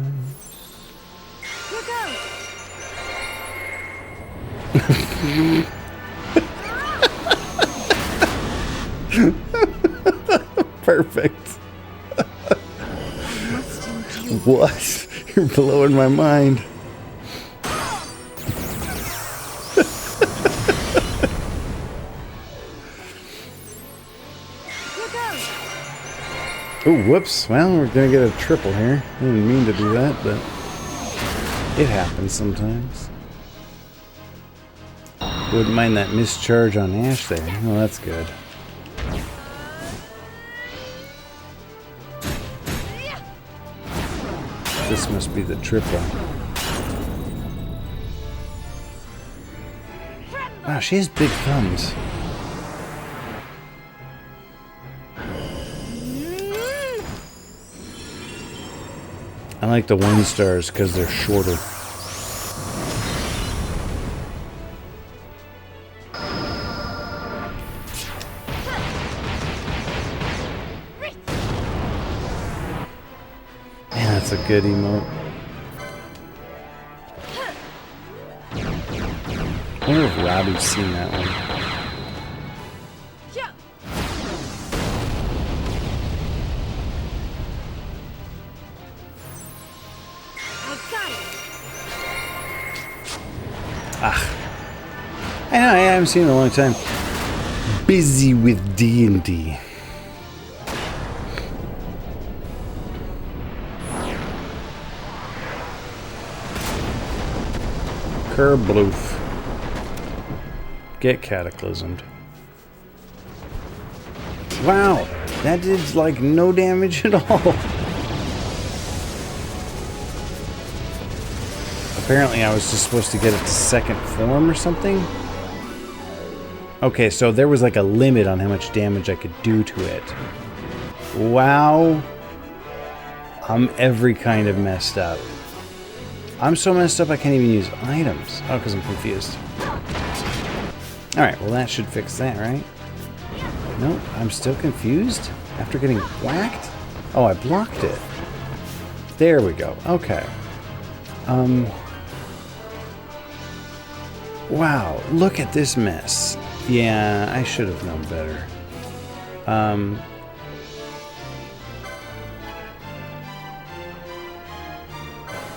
Perfect. What? You're blowing my mind. Oh, whoops. Well, we're going to get a triple here. I didn't mean to do that, but it happens sometimes. Wouldn't mind that mischarge on Ash there. Oh, that's good. This must be the triple. Wow, she has big thumbs. I like the 1 stars because they're shorter. Man, that's a good emote. I wonder if Robbie's seen that one. I know, I haven't seen it in a long time. Busy with D&D. Kerbloof. Get cataclysmed. Wow, that did like no damage at all. Apparently I was just supposed to get it to 2nd form or something. Okay, so there was like a limit on how much damage I could do to it. Wow. I'm every kind of messed up. I'm so messed up I can't even use items. Oh, because I'm confused. Alright, well that should fix that, right? Nope, I'm still confused after getting whacked? Oh, I blocked it. There we go. Okay. Wow, look at this mess. Yeah, I should have known better.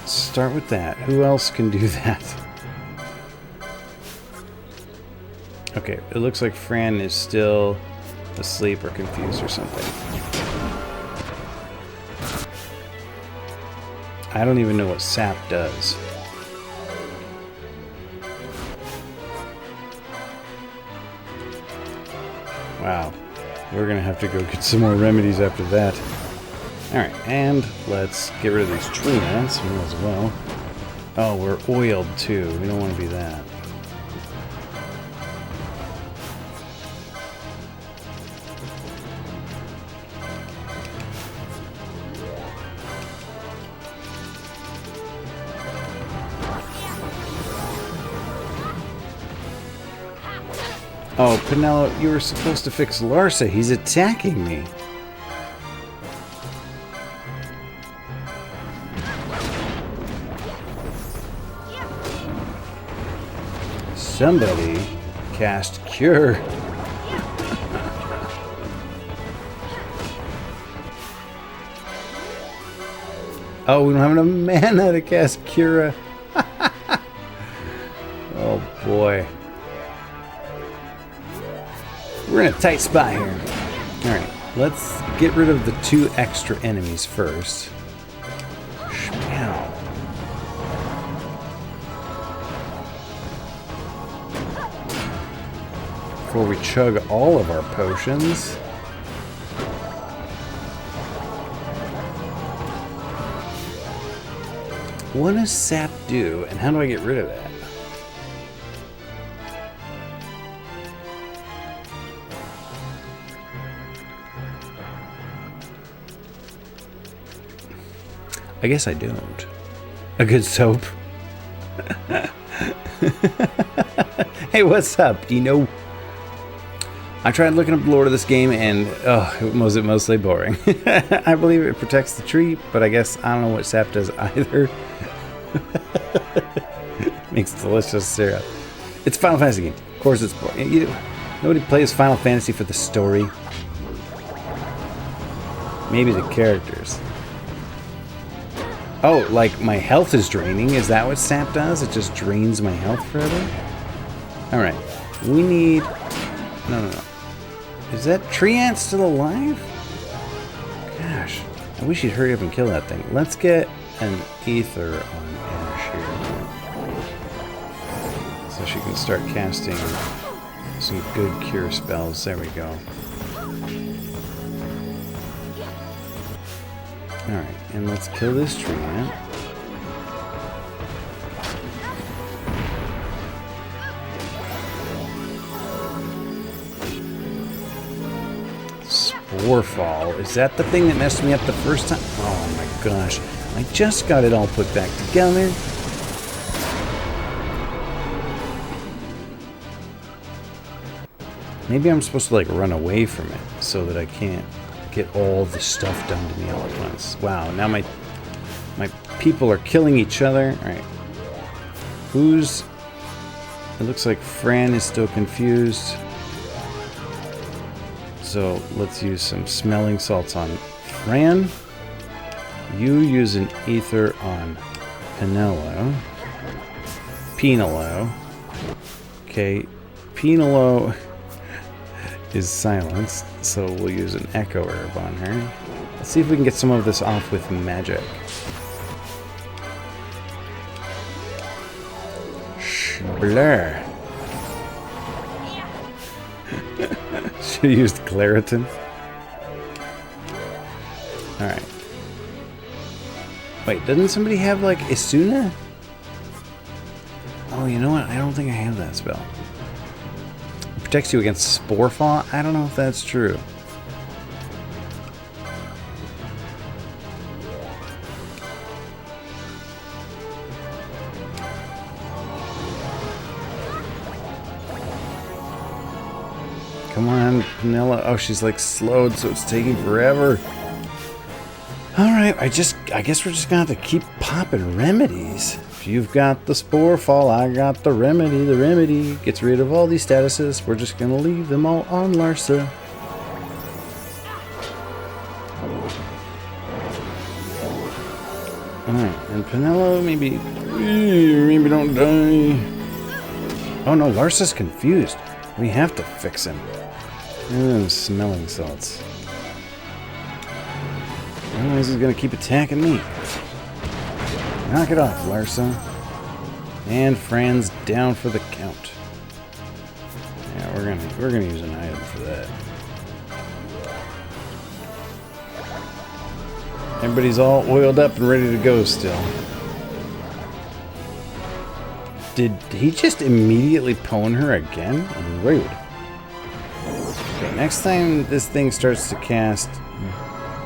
Start with that. Who else can do that? Okay, it looks like Fran is still asleep or confused or something. I don't even know what sap does. Wow, we're gonna have to go get some more remedies after that. Alright, and let's get rid of these tree ants as well. Oh, we're oiled too. We don't want to be that. Oh, Penelo, you were supposed to fix Larsa. He's attacking me. Somebody cast Cure. Oh, we don't have enough mana to cast Cura. Oh, boy. We're in a tight spot here. Alright, let's get rid of the 2 extra enemies first. before we chug all of our potions. What does sap do, and how do I get rid of that? I guess I don't. A good soap. Hey, what's up, Dino? I tried looking up the lore of this game, and it was mostly boring. I believe it protects the tree, but I guess I don't know what sap does either. Makes delicious syrup. It's a Final Fantasy game. Of course, it's boring. Nobody plays Final Fantasy for the story. Maybe the characters. Oh, like my health is draining. Is that what sap does? It just drains my health forever? Alright. We need... No. Is that tree ant still alive? Gosh. I wish he'd hurry up and kill that thing. Let's get an ether on Ash here. So she can start casting some good cure spells. There we go. Alright, and let's kill this tree ant. Sporefall. Is that the thing that messed me up the first time? Oh my gosh. I just got it all put back together. Maybe I'm supposed to like run away from it so that I can't get all the stuff done to me all at once. Wow, now my people are killing each other. Alright. It looks like Fran is still confused. So let's use some smelling salts on Fran. You use an ether on Penelo. Okay, Penelo is silenced, so we'll use an echo herb on her. Let's see if we can get some of this off with magic. Blur. Should have used Claritin. Alright. Wait, doesn't somebody have like Isuna? Oh, you know what? I don't think I have that spell. It protects you against Sporefall? I don't know if that's true. Come on, Vanilla. Oh, she's like slowed, so it's taking forever. Alright, I guess we're just gonna have to keep popping remedies. If you've got the Sporefall, I got the remedy. The remedy gets rid of all these statuses. We're just gonna leave them all on Larsa. Alright, and Penelo, maybe don't die. Oh no, Larsa's confused. We have to fix him. Smelling salts. Otherwise he's gonna keep attacking me. Knock it off, Larsa. And Fran's down for the count. Yeah, we're gonna use an item for that. Everybody's all oiled up and ready to go still. Did he just immediately pwn her again? Rude. Okay, next time this thing starts to cast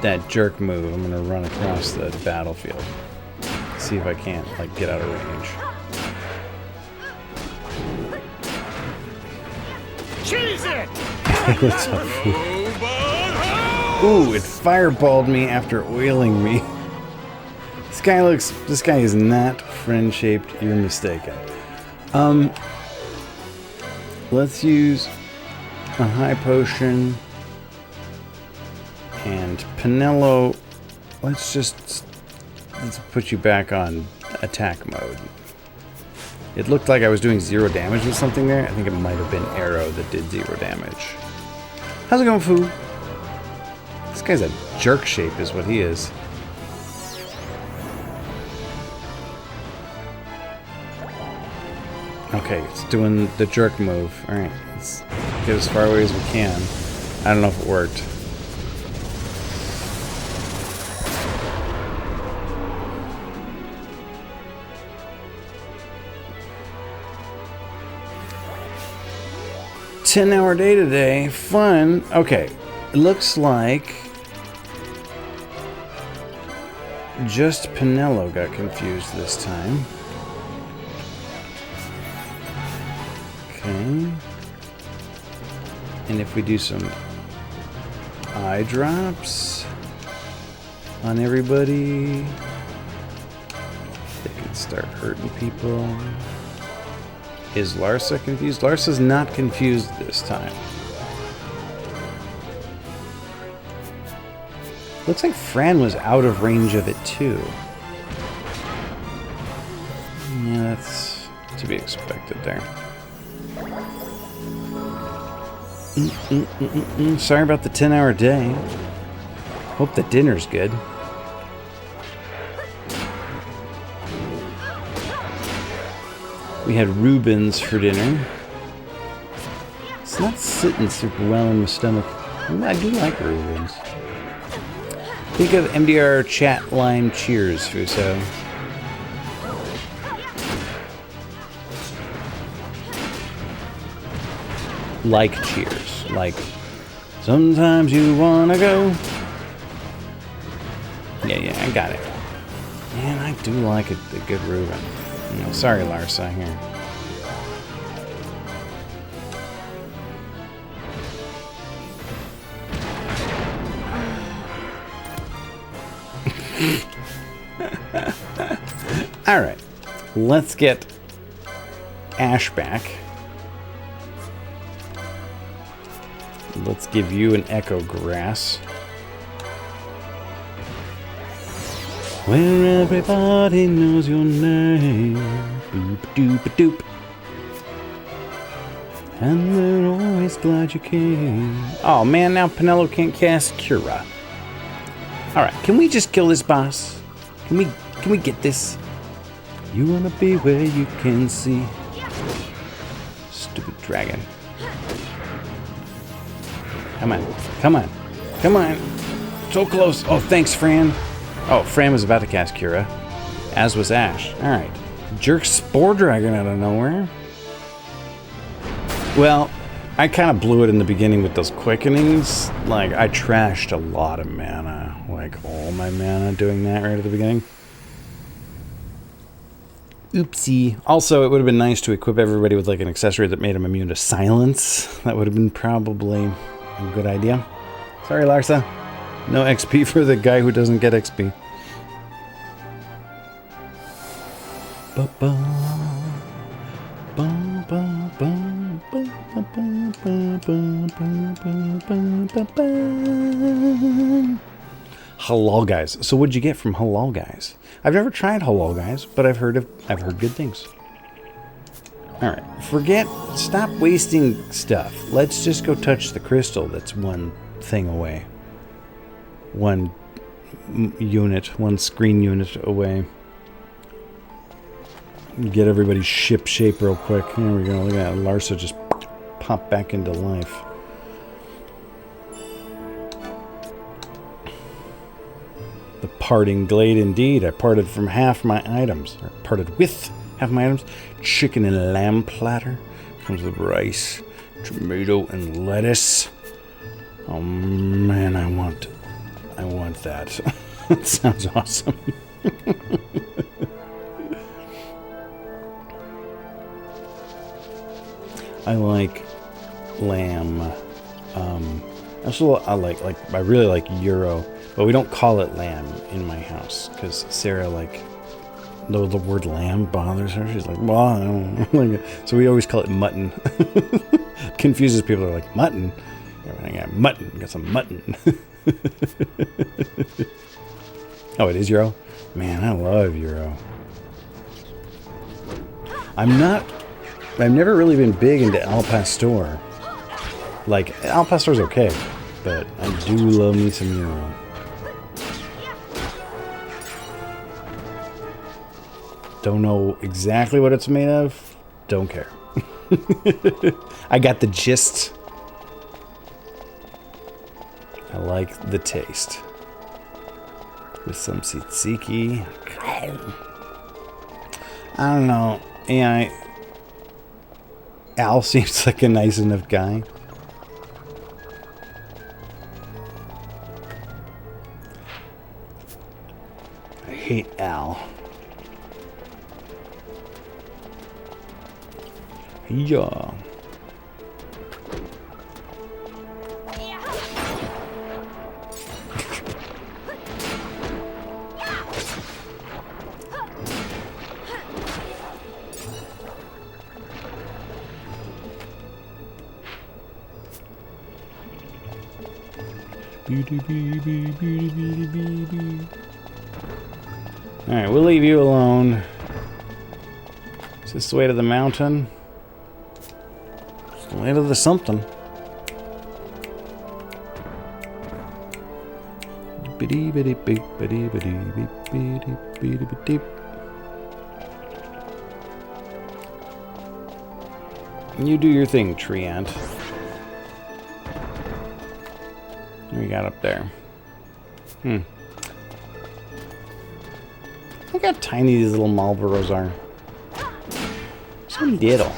that jerk move, I'm gonna run across the battlefield. See if I can't, like, get out of range. Cheese it! What's up, fool? Ooh, it fireballed me after oiling me. This guy is not friend-shaped, you're mistaken. Let's use a high potion. And Penelo, let's put you back on attack mode. It looked like I was doing 0 damage with something there. I think it might have been Arrow that did 0 damage. How's it going, Foo? This guy's a jerk shape is what he is. Okay, it's doing the jerk move. Alright, let's get as far away as we can. I don't know if it worked. $10-hour day today. Fun. Okay. It looks like just Pinello got confused this time. Okay. And if we do some eye drops on everybody, they can start hurting people. Is Larsa confused? Larsa's not confused this time. Looks like Fran was out of range of it too. Yeah, that's to be expected there. Sorry about the 10-hour day. Hope the dinner's good. We had Rubens for dinner. It's not sitting super well in my stomach. I do like Rubens. Think of MDR chat line cheers, Fuso. Like cheers. Like, sometimes you wanna go. Yeah, I got it. Man, I do like a good Reuben. No, sorry, Larsa, here. All right, let's get Ash back. Let's give you an Echo Grass. Where everybody knows your name. Boop doop doop. And they're always glad you came. Oh man, now Pinello can't cast Cura. Alright, can we just kill this boss? Can we get this? You wanna be where you can see. Stupid dragon. Come on, come on, come on. So close. Oh, thanks, Fran. Oh, Fran was about to cast Cura, as was Ash. Alright. Jerk Spore Dragon out of nowhere. Well, I kind of blew it in the beginning with those quickenings. Like, I trashed a lot of mana. Like, all my mana doing that right at the beginning. Oopsie. Also, it would have been nice to equip everybody with, like, an accessory that made them immune to silence. That would have been probably a good idea. Sorry, Larsa. No XP for the guy who doesn't get XP. Halal Guys. So what'd you get from Halal Guys? I've never tried Halal Guys, but I've heard good things. Alright, stop wasting stuff. Let's just go touch the crystal that's one thing away. One screen unit away. Get everybody's ship shape real quick. Here we go. Look at that. Larsa just popped back into life. The parting glade indeed. I parted from half my items. Or parted with half my items. Chicken and lamb platter. Comes with rice, tomato, and lettuce. Oh man, I want that. That sounds awesome. I like lamb. I really like gyro, but we don't call it lamb in my house because Sarah the word lamb bothers her. She's like, well, I don't know. So we always call it mutton. Confuses people. They're like, mutton? I got mutton. Got some mutton. Oh, it is gyro? Man, I love gyro. I've never really been big into Al Pastor. Like, Al Pastor's okay, but I do love me some gyro. Don't know exactly what it's made of. Don't care. I got the gist. like the taste. With some tzatziki. I don't know. Yeah, Al seems like a nice enough guy. I hate Al. Yeah. Alright, we'll leave you alone. Is this the way to the mountain? It's the way to the something. You do your thing, tree ant. What we got up there? Look how tiny these little Marlboros are. So little.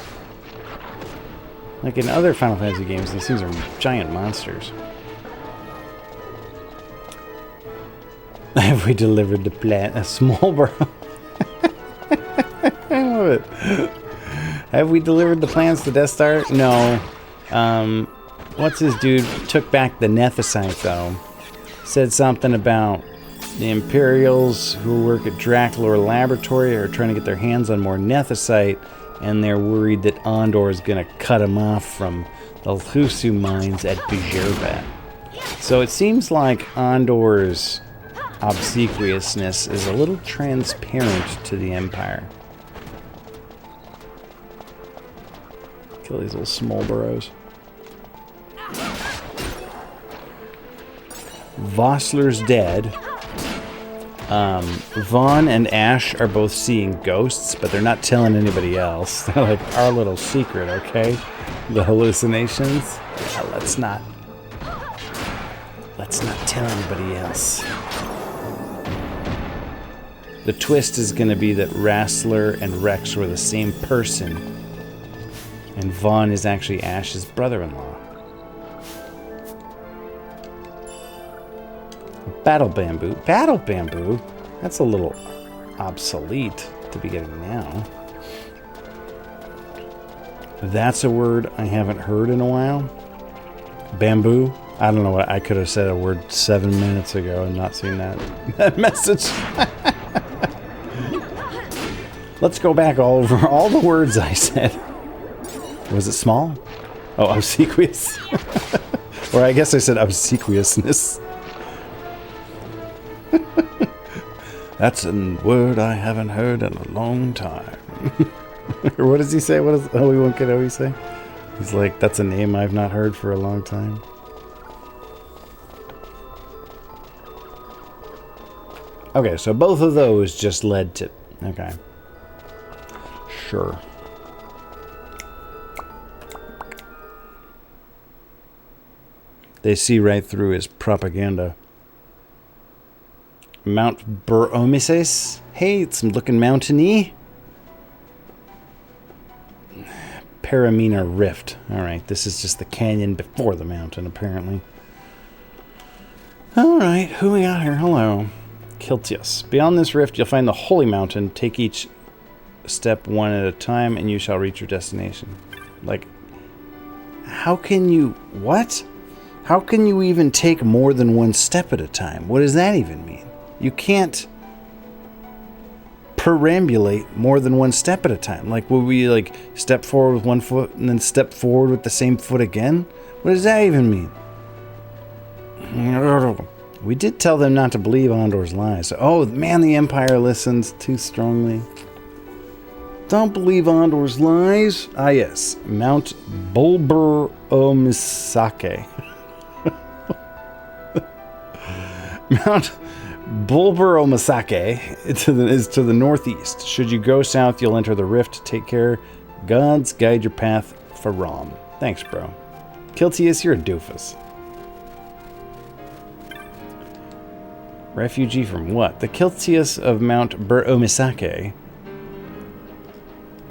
Like in other Final Fantasy games, these things are giant monsters. Have we delivered the plant? A small bro. I love it. Have we delivered the plans to Death Star? No. What's this dude? Took back the Nethicite, though. Said something about the Imperials who work at Dracula Laboratory are trying to get their hands on more Nethicite, and they're worried that Andor is going to cut him off from the Lusu mines at Bjerbat. So it seems like Andor's obsequiousness is a little transparent to the Empire. Kill these little small burrows. Vossler's dead. Vaughn and Ash are both seeing ghosts, but they're not telling anybody else. They're like, our little secret, okay? The hallucinations. Yeah, let's not tell anybody else. The twist is going to be that Rassler and Rex were the same person, and Vaughn is actually Ash's brother-in-law. Battle bamboo. Battle bamboo? That's a little obsolete to be getting now. That's a word I haven't heard in a while. Bamboo? I don't know what I could have said a word 7 minutes ago and not seen that message. Let's go back over all the words I said. Was it small? Oh, obsequious. Or I guess I said obsequiousness. That's a word I haven't heard in a long time. Or what does he say? What does Obi-Wan Kenobi say? He's like, that's a name I've not heard for a long time. Okay, so both of those just led to... Okay. Sure. They see right through his propaganda. Mount Bromises. Hey, it's looking mountainy. Paramina Rift. Alright, this is just the canyon before the mountain, apparently. Alright, who we got here? Hello. Kiltius. Beyond this rift, you'll find the Holy Mountain. Take each step one at a time, and you shall reach your destination. Like, how can you... What? How can you even take more than one step at a time? What does that even mean? You can't perambulate more than one step at a time. Like, will we, like, step forward with one foot and then step forward with the same foot again? What does that even mean? We did tell them not to believe Andor's lies. Oh, man, the Empire listens too strongly. Don't believe Andor's lies. Ah, yes. Mount Bulber-o-Misake. Mount Bulber-o-Misake is to the northeast. Should you go south, you'll enter the rift. Take care. Gods guide your path for Rom. Thanks, bro. Kiltius, you're a doofus. Refugee from what? The Kiltias of Mount Bur-Omisake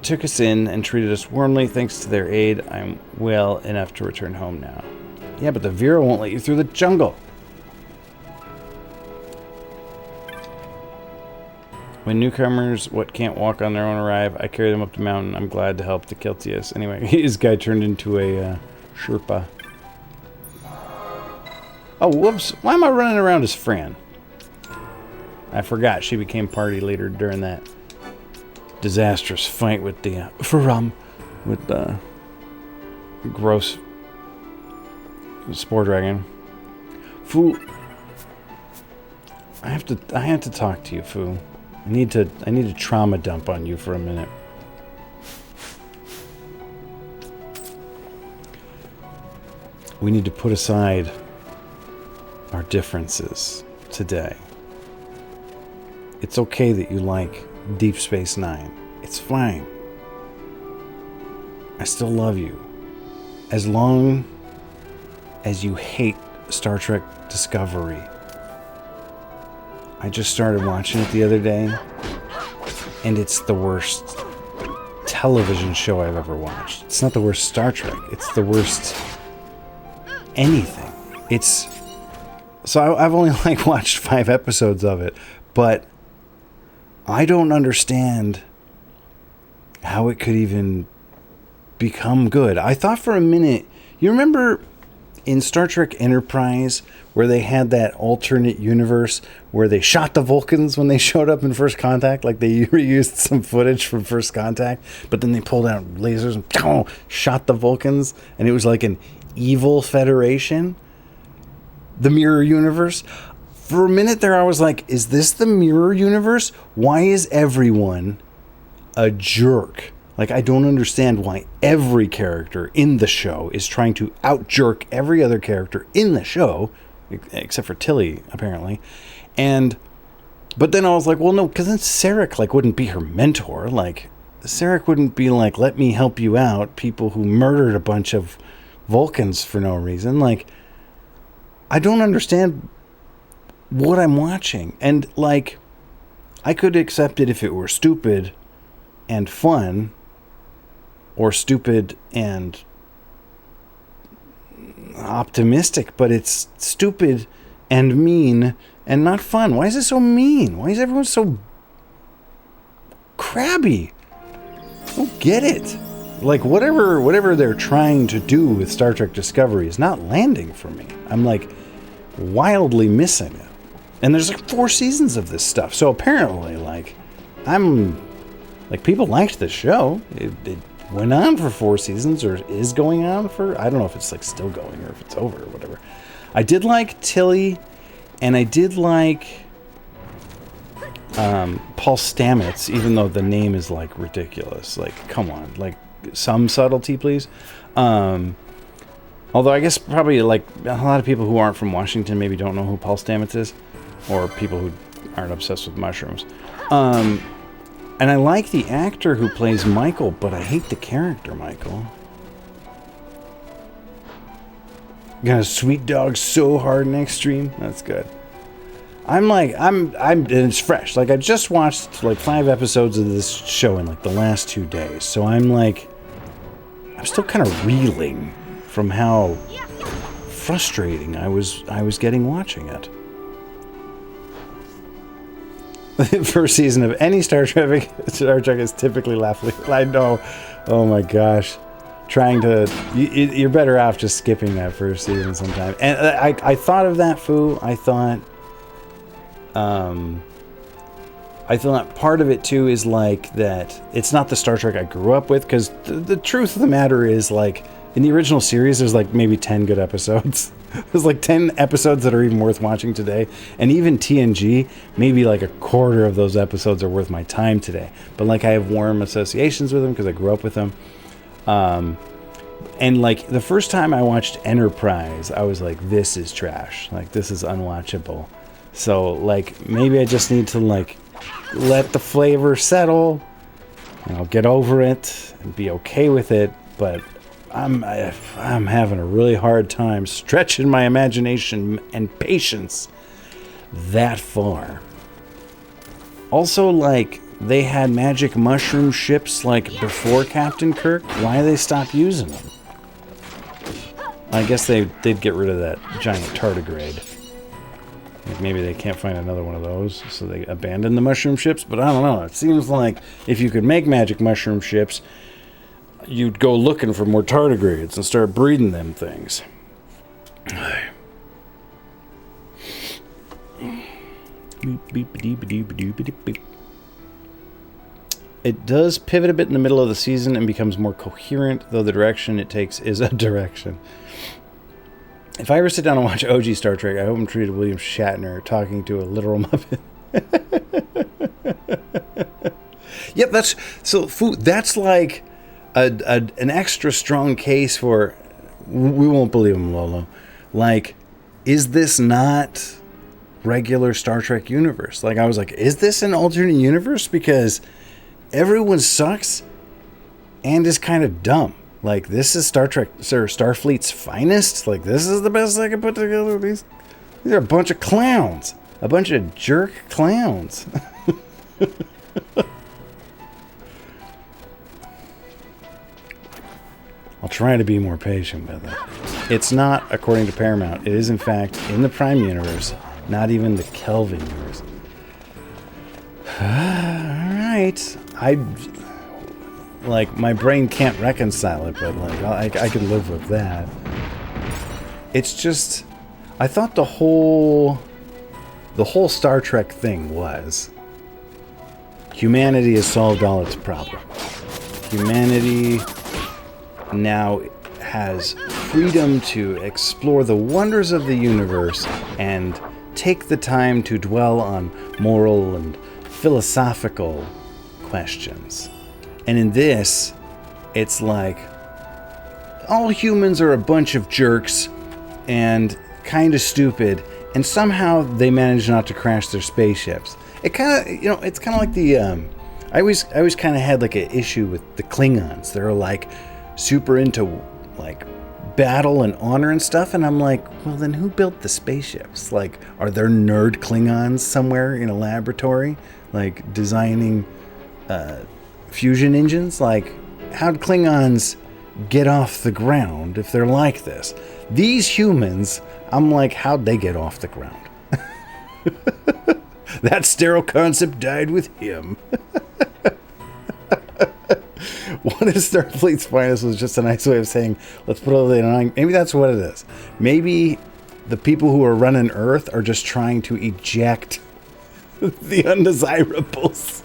took us in and treated us warmly. Thanks to their aid, I'm well enough to return home now. Yeah, but the Vera won't let you through the jungle. When newcomers, what can't walk on their own, arrive, I carry them up the mountain. I'm glad to help the Kiltias. Anyway, his guy turned into a Sherpa. Oh, whoops. Why am I running around as Fran? I forgot she became party leader during that disastrous fight with the with the gross spore dragon. Fu, I have to talk to you, Fu. I need to trauma dump on you for a minute. We need to put aside our differences today. It's okay that you like Deep Space Nine. It's fine. I still love you. As long as you hate Star Trek Discovery. I just started watching it the other day, and it's the worst television show I've ever watched. It's not the worst Star Trek. It's the worst anything. So I've only watched 5 episodes of it, but I don't understand how it could even become good. I thought for a minute, you remember in Star Trek Enterprise where they had that alternate universe where they shot the Vulcans when they showed up in First Contact? Like they reused some footage from First Contact, but then they pulled out lasers and shot the Vulcans, and it was like an evil Federation. The mirror universe. For a minute there I was like, is this the mirror universe? Why is everyone a jerk? Like, I don't understand why every character in the show is trying to out-jerk every other character in the show, except for Tilly, apparently. But then I was like, well, no, because then Sarek, wouldn't be her mentor. Sarek wouldn't be like, let me help you out, people who murdered a bunch of Vulcans for no reason. I don't understand what I'm watching. And, I could accept it if it were stupid and fun, or stupid and optimistic, but it's stupid and mean and not fun. Why is it so mean? Why is everyone so crabby? I don't get it. Whatever they're trying to do with Star Trek Discovery is not landing for me. I'm wildly missing it. And there's 4 seasons of this stuff. So apparently, people liked this show. It went on for 4 seasons, or is going on for, I don't know if it's still going or if it's over or whatever. I did like Tilly, and I did like Paul Stamets, even though the name is ridiculous. Come on, some subtlety, please. Although I guess probably a lot of people who aren't from Washington maybe don't know who Paul Stamets is, or people who aren't obsessed with mushrooms. And I like the actor who plays Michael, but I hate the character Michael. Gonna sweet dog so hard next stream. That's good. and it's fresh. I just watched 5 episodes of this show in the last 2 days. So I'm still kind of reeling from how frustrating I was getting watching it. The first season of any Star Trek is typically laughable. I know. Oh my gosh. You're better off just skipping that first season sometime. And I thought of that, Fu. I thought part of it too is that it's not the Star Trek I grew up with, because the truth of the matter is in the original series there's maybe 10 good episodes. There's 10 episodes that are even worth watching today, and even TNG, maybe a quarter of those episodes are worth my time today. But I have warm associations with them because I grew up with them. And the first time I watched Enterprise, I was this is trash. This is unwatchable. So maybe I just need to let the flavor settle, and I'll get over it and be okay with it. But I'm having a really hard time stretching my imagination and patience that far. Also, like, they had magic mushroom ships, like, before Captain Kirk. Why they stopped using them? I guess they did get rid of that giant tardigrade. Like maybe they can't find another one of those, so they abandoned the mushroom ships, but I don't know. It seems like if you could make magic mushroom ships, you'd go looking for more tardigrades and start breeding them things. It does pivot a bit in the middle of the season and becomes more coherent, though the direction it takes is a direction. If I ever sit down and watch OG Star Trek, I hope I'm treated William Shatner talking to a literal Muppet. Yep, that's so. Food. That's like an extra strong case for. We won't believe him, Lolo. Like, is this not regular Star Trek universe? Like, I was like, is this an alternate universe? Because everyone sucks and is kind of dumb. Like, this is Star Trek, sir, Starfleet's finest. Like, this is the best I could put together. These are a bunch of clowns. A bunch of jerk clowns. I'll try to be more patient with it. It's not, according to Paramount, it is in fact in the Prime universe, not even the Kelvin universe. Alright. Like, my brain can't reconcile it, but like I can live with that. It's just, I thought the whole Star Trek thing was humanity has solved all its problems. Humanity now has freedom to explore the wonders of the universe and take the time to dwell on moral and philosophical questions. And in this, it's like all humans are a bunch of jerks and kind of stupid, and somehow they manage not to crash their spaceships. It kind of, you know, it's kind of like the I always kind of had like an issue with the Klingons. They're like super into like battle and honor and stuff, and I'm like, well, then who built the spaceships? Like, are there nerd Klingons somewhere in a laboratory, like designing fusion engines? Like, how'd Klingons get off the ground if they're like this? These humans, I'm like, how'd they get off the ground? That sterile concept died with him. What if Starfleet's finest was just a nice way of saying, let's put all the annoying... Maybe that's what it is. Maybe the people who are running Earth are just trying to eject the undesirables.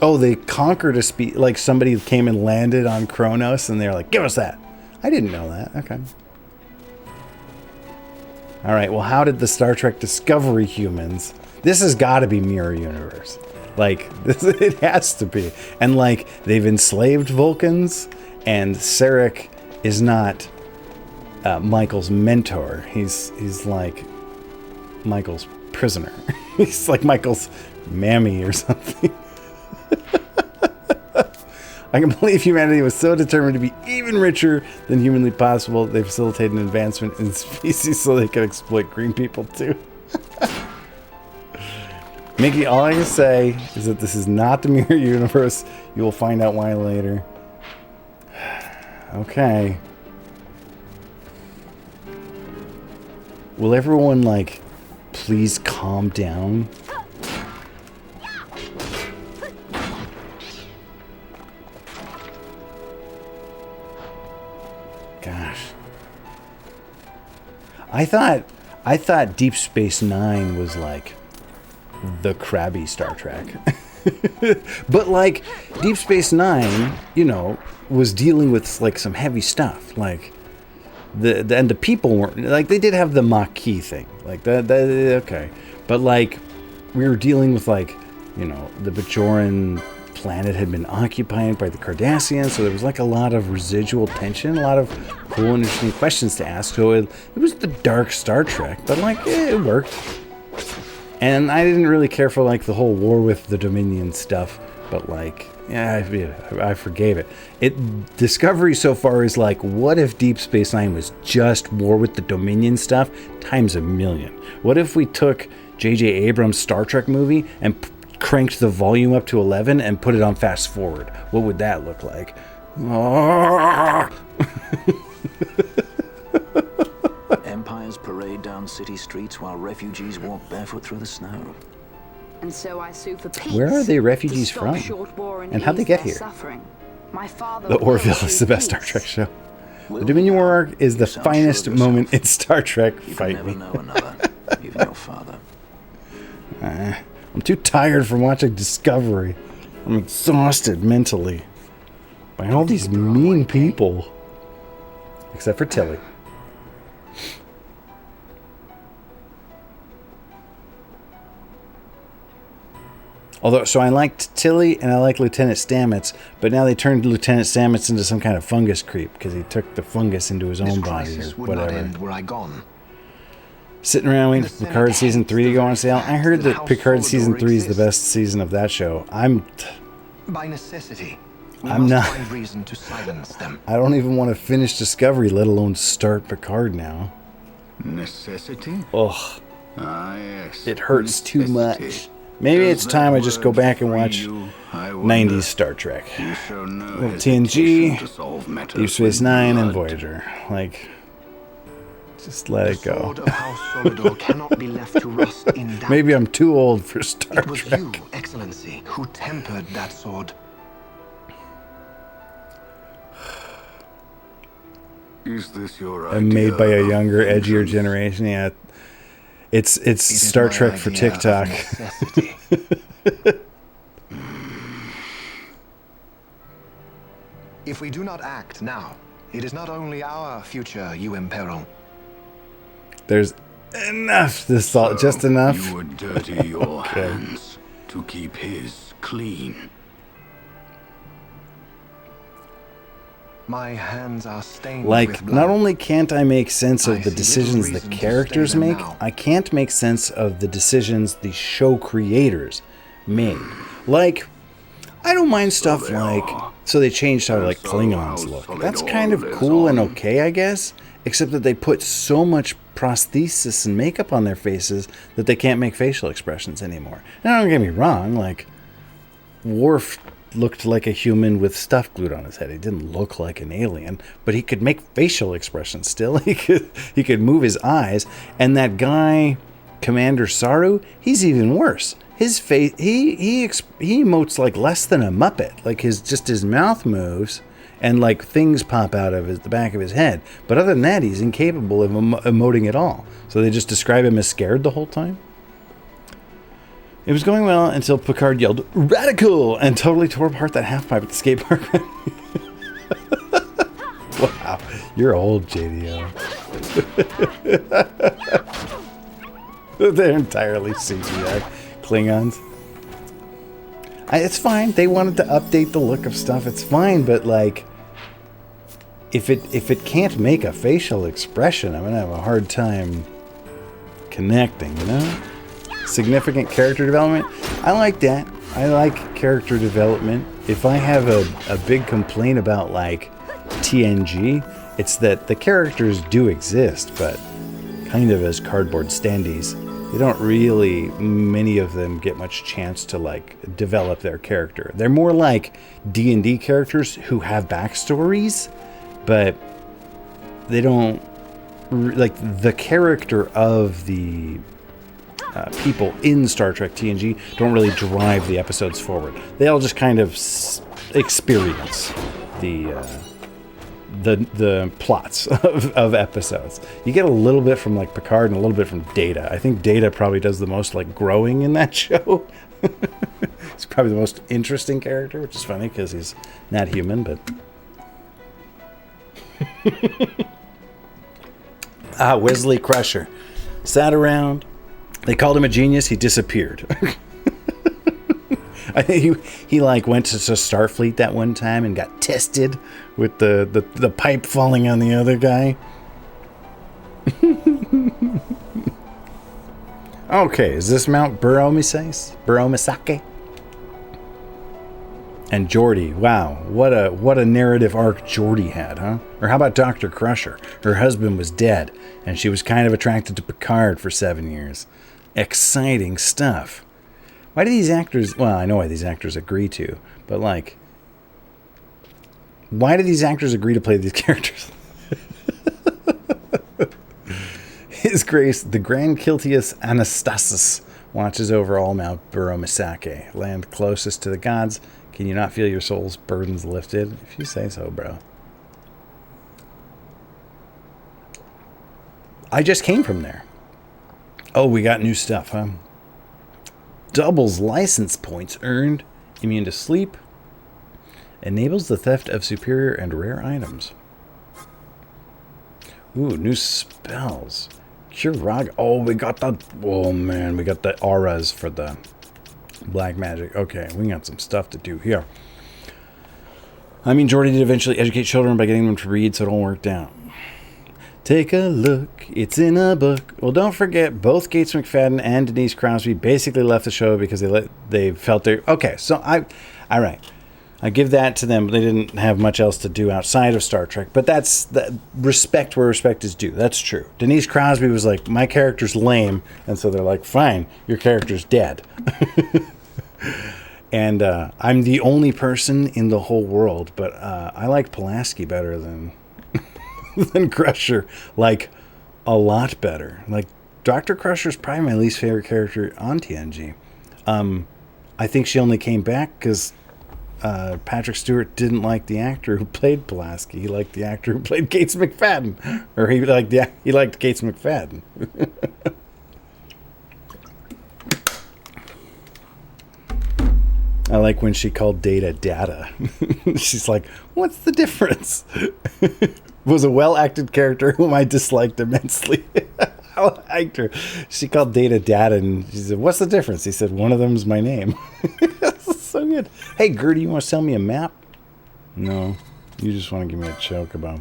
Oh, they conquered a speed. Like, somebody came and landed on Kronos, and they're like, give us that. I didn't know that. Okay. All right, well, how did the Star Trek Discovery humans... This has got to be Mirror Universe. Like, this, it has to be. And, like, they've enslaved Vulcans, and Sarek is not Michael's mentor. He's like Michael's prisoner. He's like Michael's mammy or something. I can believe humanity was so determined to be even richer than humanly possible, they facilitated an advancement in species so they could exploit green people too. Mickey, all I can say is that this is not the Mirror Universe. You will find out why later. Okay. Will everyone, like, please calm down? Gosh. I thought Deep Space Nine was like the crabby Star Trek. But like Deep Space Nine, you know, was dealing with like some heavy stuff. Like the people weren't like, they did have the Maquis thing. Like that okay. But like we were dealing with, like, you know, the Bajoran planet had been occupied by the Cardassians, so there was like a lot of residual tension, a lot of cool and interesting questions to ask. So it was the dark Star Trek, but like it worked. And I didn't really care for like the whole war with the Dominion stuff But like, yeah, I forgave it. Discovery so far is like, what if Deep Space Nine was just war with the Dominion stuff times a million? What if we took J.J. Abrams' Star Trek movie and cranked the volume up to 11 and put it on fast forward? What would that look like? Empires parade down city streets while refugees walk barefoot through the snow. And so I sue for peace. Where are they refugees to stop from? short war And how'd they ease get their here? Suffering. My father The will Orville sue is the best peace. Star Trek show. Will The Dominion now? War arc is You the sound finest sure of yourself. moment in Star Trek. You can Fight never me. know another, even your father. I'm too tired from watching Discovery. I'm exhausted mentally by all these mean people. Except for Tilly. Although, so I liked Tilly and I like Lieutenant Stamets, but now they turned Lieutenant Stamets into some kind of fungus creep because he took the fungus into his own body or whatever. Were I gone. Sitting around waiting for Picard season 3 to go on sale. I heard that Picard season 3 is the best season of that show. By necessity, we I'm must not- find reason to silence them. I don't even want to finish Discovery, let alone start Picard now. Necessity? Ugh, Ah, yes. it hurts too necessity. much. Maybe Does it's time that I just go word back and free watch you, I 90s wonder? Star Trek. You show no Well, hesitation TNG, to solve matters Deep Space with Nine, and blood. Voyager. Like, just let The it go. sword of House Solidor cannot be left to rust in doubt. Maybe I'm too old for Star It was Trek. you, Excellency, who tempered that sword. Is this your And made by a idea of younger, edgier vengeance? generation. Yeah, it's It is Star my Trek for idea of TikTok. necessity. If we do not act now, it is not only our future you imperil. There's enough. This all just So enough. You would dirty your Okay. hands to keep his clean. My hands are stained Like, with blood. not only can't I make sense I of the see decisions little the reason to characters stay them make, now. I can't make sense of the decisions the show creators made. Like, I don't mind stuff they like, are. so they changed how like So Klingons how look. solid That's all kind of is cool and on. okay, I guess. Except that they put so much prosthesis and makeup on their faces that they can't make facial expressions anymore. Now, don't get me wrong, like, Worf looked like a human with stuff glued on his head. He didn't look like an alien, but he could make facial expressions still. He could move his eyes. And that guy, Commander Saru, he's even worse. His face, he emotes like less than a Muppet. Like his mouth moves and like things pop out of the back of his head. But other than that, he's incapable of emoting at all. So they just describe him as scared the whole time. It was going well until Picard yelled, "Radical!" and totally tore apart that half pipe at the skate park. Wow, you're old, JDO. They're entirely CGI Klingons. It's fine. They wanted to update the look of stuff. It's fine, but like, if it can't make a facial expression, I'm gonna have a hard time connecting. You know? Significant character development. I like that. I like character development. If I have a big complaint about like TNG, it's that the characters do exist, but kind of as cardboard standees. They don't really, many of them get much chance to like develop their character. They're more like D&D characters who have backstories, but they don't, like the character of the people in Star Trek TNG don't really drive the episodes forward. They all just kind of experience the plots of episodes. You get a little bit from like Picard and a little bit from Data. I think Data probably does the most like growing in that show. He's probably the most interesting character, which is funny because he's not human, but Wesley Crusher sat around. They called him a genius. He disappeared. I think he like went to Starfleet that one time and got tested with the pipe falling on the other guy. Okay, is this Mount Buromesake? And Geordi, wow, what a narrative arc Geordi had, huh? Or how about Dr. Crusher? Her husband was dead, and she was kind of attracted to Picard for 7 years. Exciting stuff. Why do these actors... Well, I know why these actors agree to, but, like... Why do these actors agree to play these characters? His Grace, the Grand Kiltius Anastasis, watches over all Mount Burromisake, land closest to the gods. Can you not feel your soul's burdens lifted? If you say so, bro. I just came from there. Oh, we got new stuff, huh? Doubles license points earned. Immune to sleep. Enables the theft of superior and rare items. Ooh, new spells. Cure Rog. Oh, we got the... Oh, man. We got the auras for the black magic. Okay, we got some stuff to do here. I mean, Geordi did eventually educate children by getting them to read, so it all worked out. Take a look. It's in a book. Well, don't forget, both Gates McFadden and Denise Crosby basically left the show because they felt they... Okay, so all right. I give that to them. They didn't have much else to do outside of Star Trek. But that's the respect where respect is due. That's true. Denise Crosby was like, my character's lame. And so they're like, fine, your character's dead. And I'm the only person in the whole world. But I like Pulaski better than Crusher. Like, a lot better. Like, Dr. Crusher's probably my least favorite character on TNG. I think she only came back because... Patrick Stewart didn't like the actor who played Pulaski. He liked the actor who played Gates McFadden. Or he liked Gates McFadden. I like when she called Data Data. She's like, what's the difference? Was a well-acted character whom I disliked immensely. I liked her. She called Data Data, and she said, what's the difference? He said, one of them's my name. So good. Hey, Gertie, you want to sell me a map? No. You just want to give me a choke about.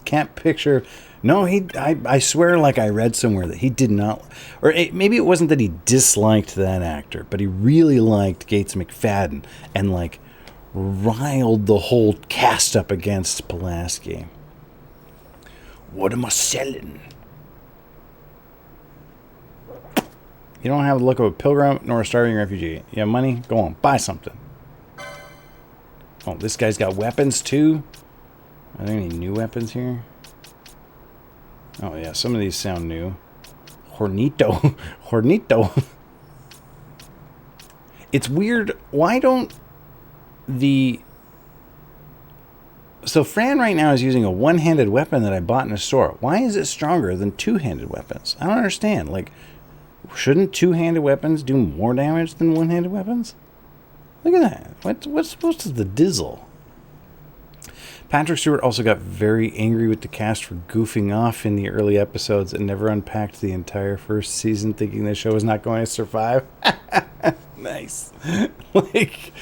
Can't picture. No, I swear like I read somewhere that he did not. Or maybe it wasn't that he disliked that actor, but he really liked Gates McFadden and like riled the whole cast up against Pulaski. What am I selling? You don't have the look of a pilgrim nor a starving refugee. You have money? Go on, buy something. Oh, this guy's got weapons too? Are there any new weapons here? Oh yeah, some of these sound new. Hornito. Hornito. It's weird. Why don't the... So Fran right now is using a one-handed weapon that I bought in a store. Why is it stronger than two-handed weapons? I don't understand. Like... Shouldn't two-handed weapons do more damage than one-handed weapons? Look at that. What's supposed to the dizzle? Patrick Stewart also got very angry with the cast for goofing off in the early episodes and never unpacked the entire first season, thinking the show was not going to survive. Nice. Like,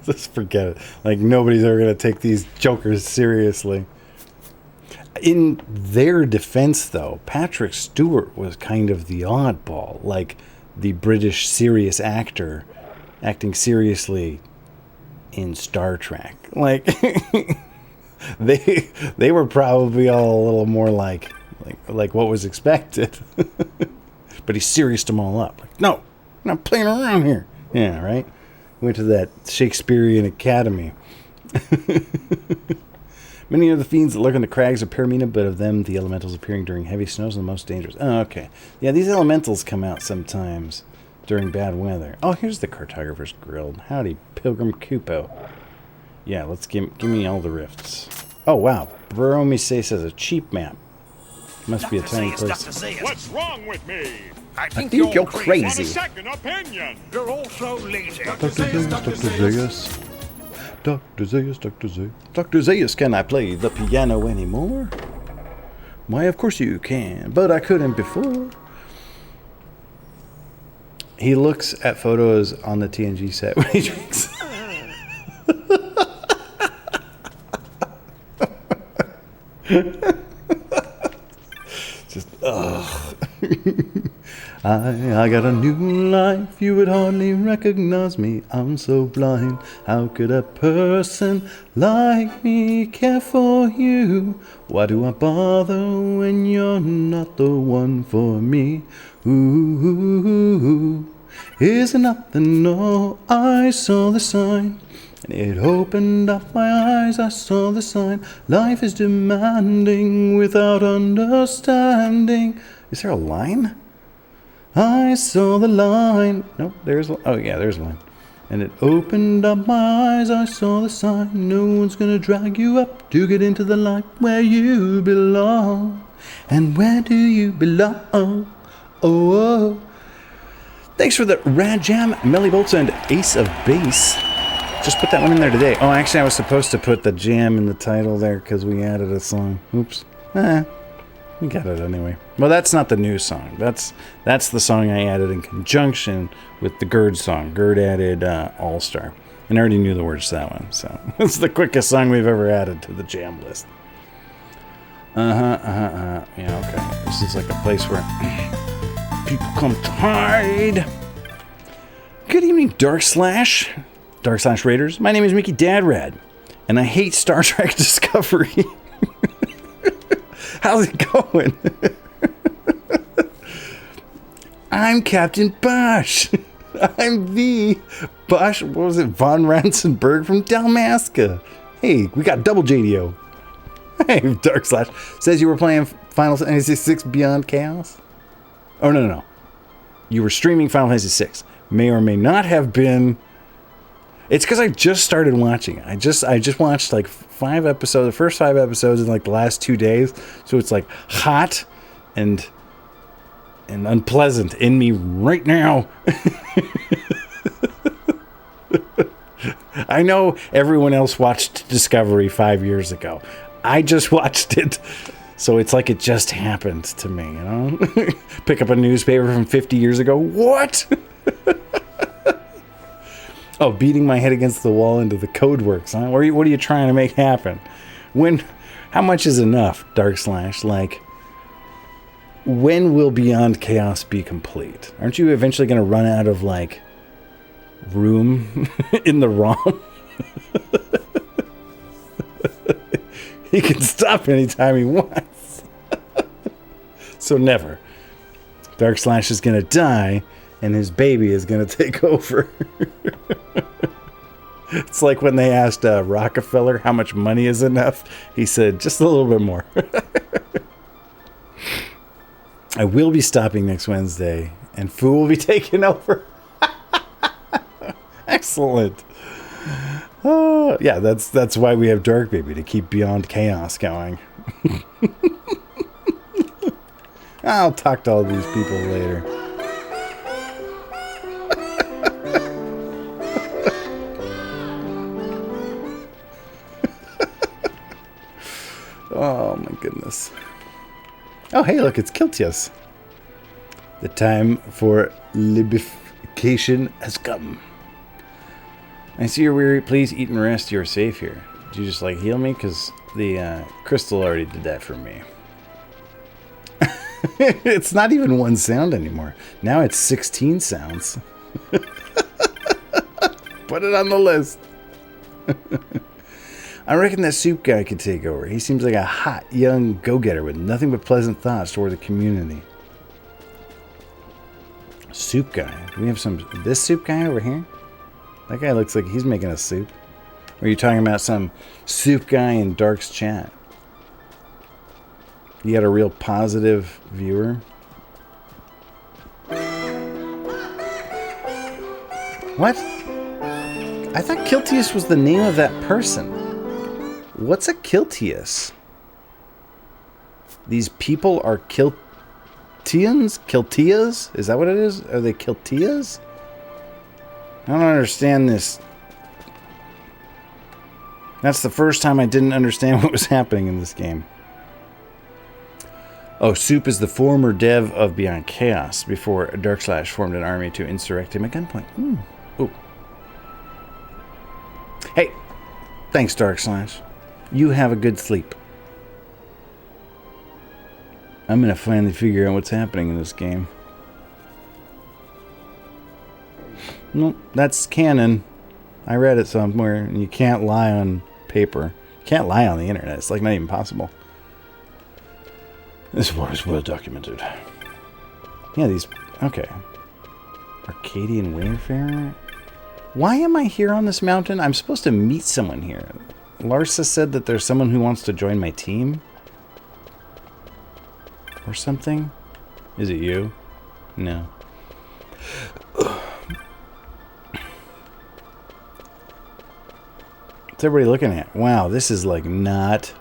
just forget it. Like, nobody's ever going to take these jokers seriously. In their defense, though, Patrick Stewart was kind of the oddball, like the British serious actor acting seriously in Star Trek. Like, they were probably all a little more like what was expected. But he serioused them all up. Like, no, I'm not playing around here. Yeah, right? Went to that Shakespearean Academy. Many of the fiends that lurk in the crags are Paramina, but of them, the elementals appearing during heavy snows are the most dangerous. Oh, okay. Yeah, these elementals come out sometimes during bad weather. Oh, here's the cartographer's guild. Howdy, Pilgrim Kupo. Yeah, let's give me all the rifts. Oh, wow. Veromise says a cheap map. Must be a tiny place. What's wrong with me? I think you're crazy. On a second opinion. You're also lazy. Dr. Zaius. Dr. Zaius, Dr. Zaius. Dr. Zaius, can I play the piano anymore? Why, of course you can, but I couldn't before. He looks at photos on the TNG set when he drinks. Just, ugh. I got a new life, you would hardly recognize me. I'm so blind, how could a person like me care for you? Why do I bother when you're not the one for me? Ooh, is it nothing? No, I saw the sign. And it opened up my eyes, I saw the sign. Life is demanding without understanding. Is there a line? I saw the line. Nope, there's... Oh, yeah, there's one. And it opened up my eyes, I saw the sign. No one's gonna drag you up to get into the light where you belong. And where do you belong? Oh, oh. Thanks for the Rad Jam, Melly Bolts, and Ace of Base. Just put that one in there today. Oh, actually, I was supposed to put the jam in the title there because we added a song. Oops. We got it anyway. Well, that's not the new song. That's the song I added in conjunction with the Gerd song. Gerd added All Star. And I already knew the words to that one. So it's the quickest song we've ever added to the jam list. Yeah, okay. This is like a place where people come to hide. Good evening, Dark Slash Raiders. My name is Mickey Dadrad, and I hate Star Trek Discovery. How's it going? I'm Captain Bosch. I'm the Bosch, what was it, Von Ransenberg from Dalmasca. Hey, we got double JDO. Hey, Dark Slash. Says you were playing Final Fantasy VI Beyond Chaos? Oh, no. You were streaming Final Fantasy VI. May or may not have been... It's because I just started watching it. I just watched like 5 episodes, the first 5 episodes in like the last 2 days. So it's like hot and unpleasant in me right now. I know everyone else watched Discovery 5 years ago. I just watched it. So it's like it just happened to me, you know? Pick up a newspaper from 50 years ago. What? Oh, beating my head against the wall into the code works, huh? What are you trying to make happen? How much is enough, Dark Slash? Like, when will Beyond Chaos be complete? Aren't you eventually going to run out of, like, room in the ROM? He can stop anytime he wants. So never. Dark Slash is going to die, and his baby is going to take over. It's like when they asked Rockefeller how much money is enough. He said, just a little bit more. I will be stopping next Wednesday, and Fu will be taking over. Excellent. Oh, yeah, that's why we have Dark Baby, to keep Beyond Chaos going. I'll talk to all these people later. Oh my goodness. Oh hey, look, it's Kiltius. The time for libification has come. I see you're weary. Please eat and rest. You're safe here. Did you just like heal me? Because the crystal already did that for me. It's not even one sound anymore. Now it's 16 sounds. Put it on the list. I reckon that soup guy could take over. He seems like a hot, young go-getter with nothing but pleasant thoughts toward the community. Soup guy. Do we have this soup guy over here? That guy looks like he's making a soup. Or are you talking about some soup guy in Dark's chat? You got a real positive viewer? What? I thought Kiltius was the name of that person. What's a Kiltius? These people are Kiltians? Kiltias? Is that what it is? Are they Kiltias? I don't understand this. That's the first time I didn't understand what was happening in this game. Oh, Soup is the former dev of Beyond Chaos before Darkslash formed an army to insurrect him at gunpoint. Ooh. Hey, thanks, Darkslash. You have a good sleep. I'm gonna finally figure out what's happening in this game. Nope, that's canon. I read it somewhere, and you can't lie on paper. You can't lie on the internet. It's like not even possible. This war is well documented. Yeah, these... Okay. Arcadian Wayfarer? Why am I here on this mountain? I'm supposed to meet someone here. Larsa said that there's someone who wants to join my team? Or something? Is it you? No. What's everybody looking at? Wow, this is like not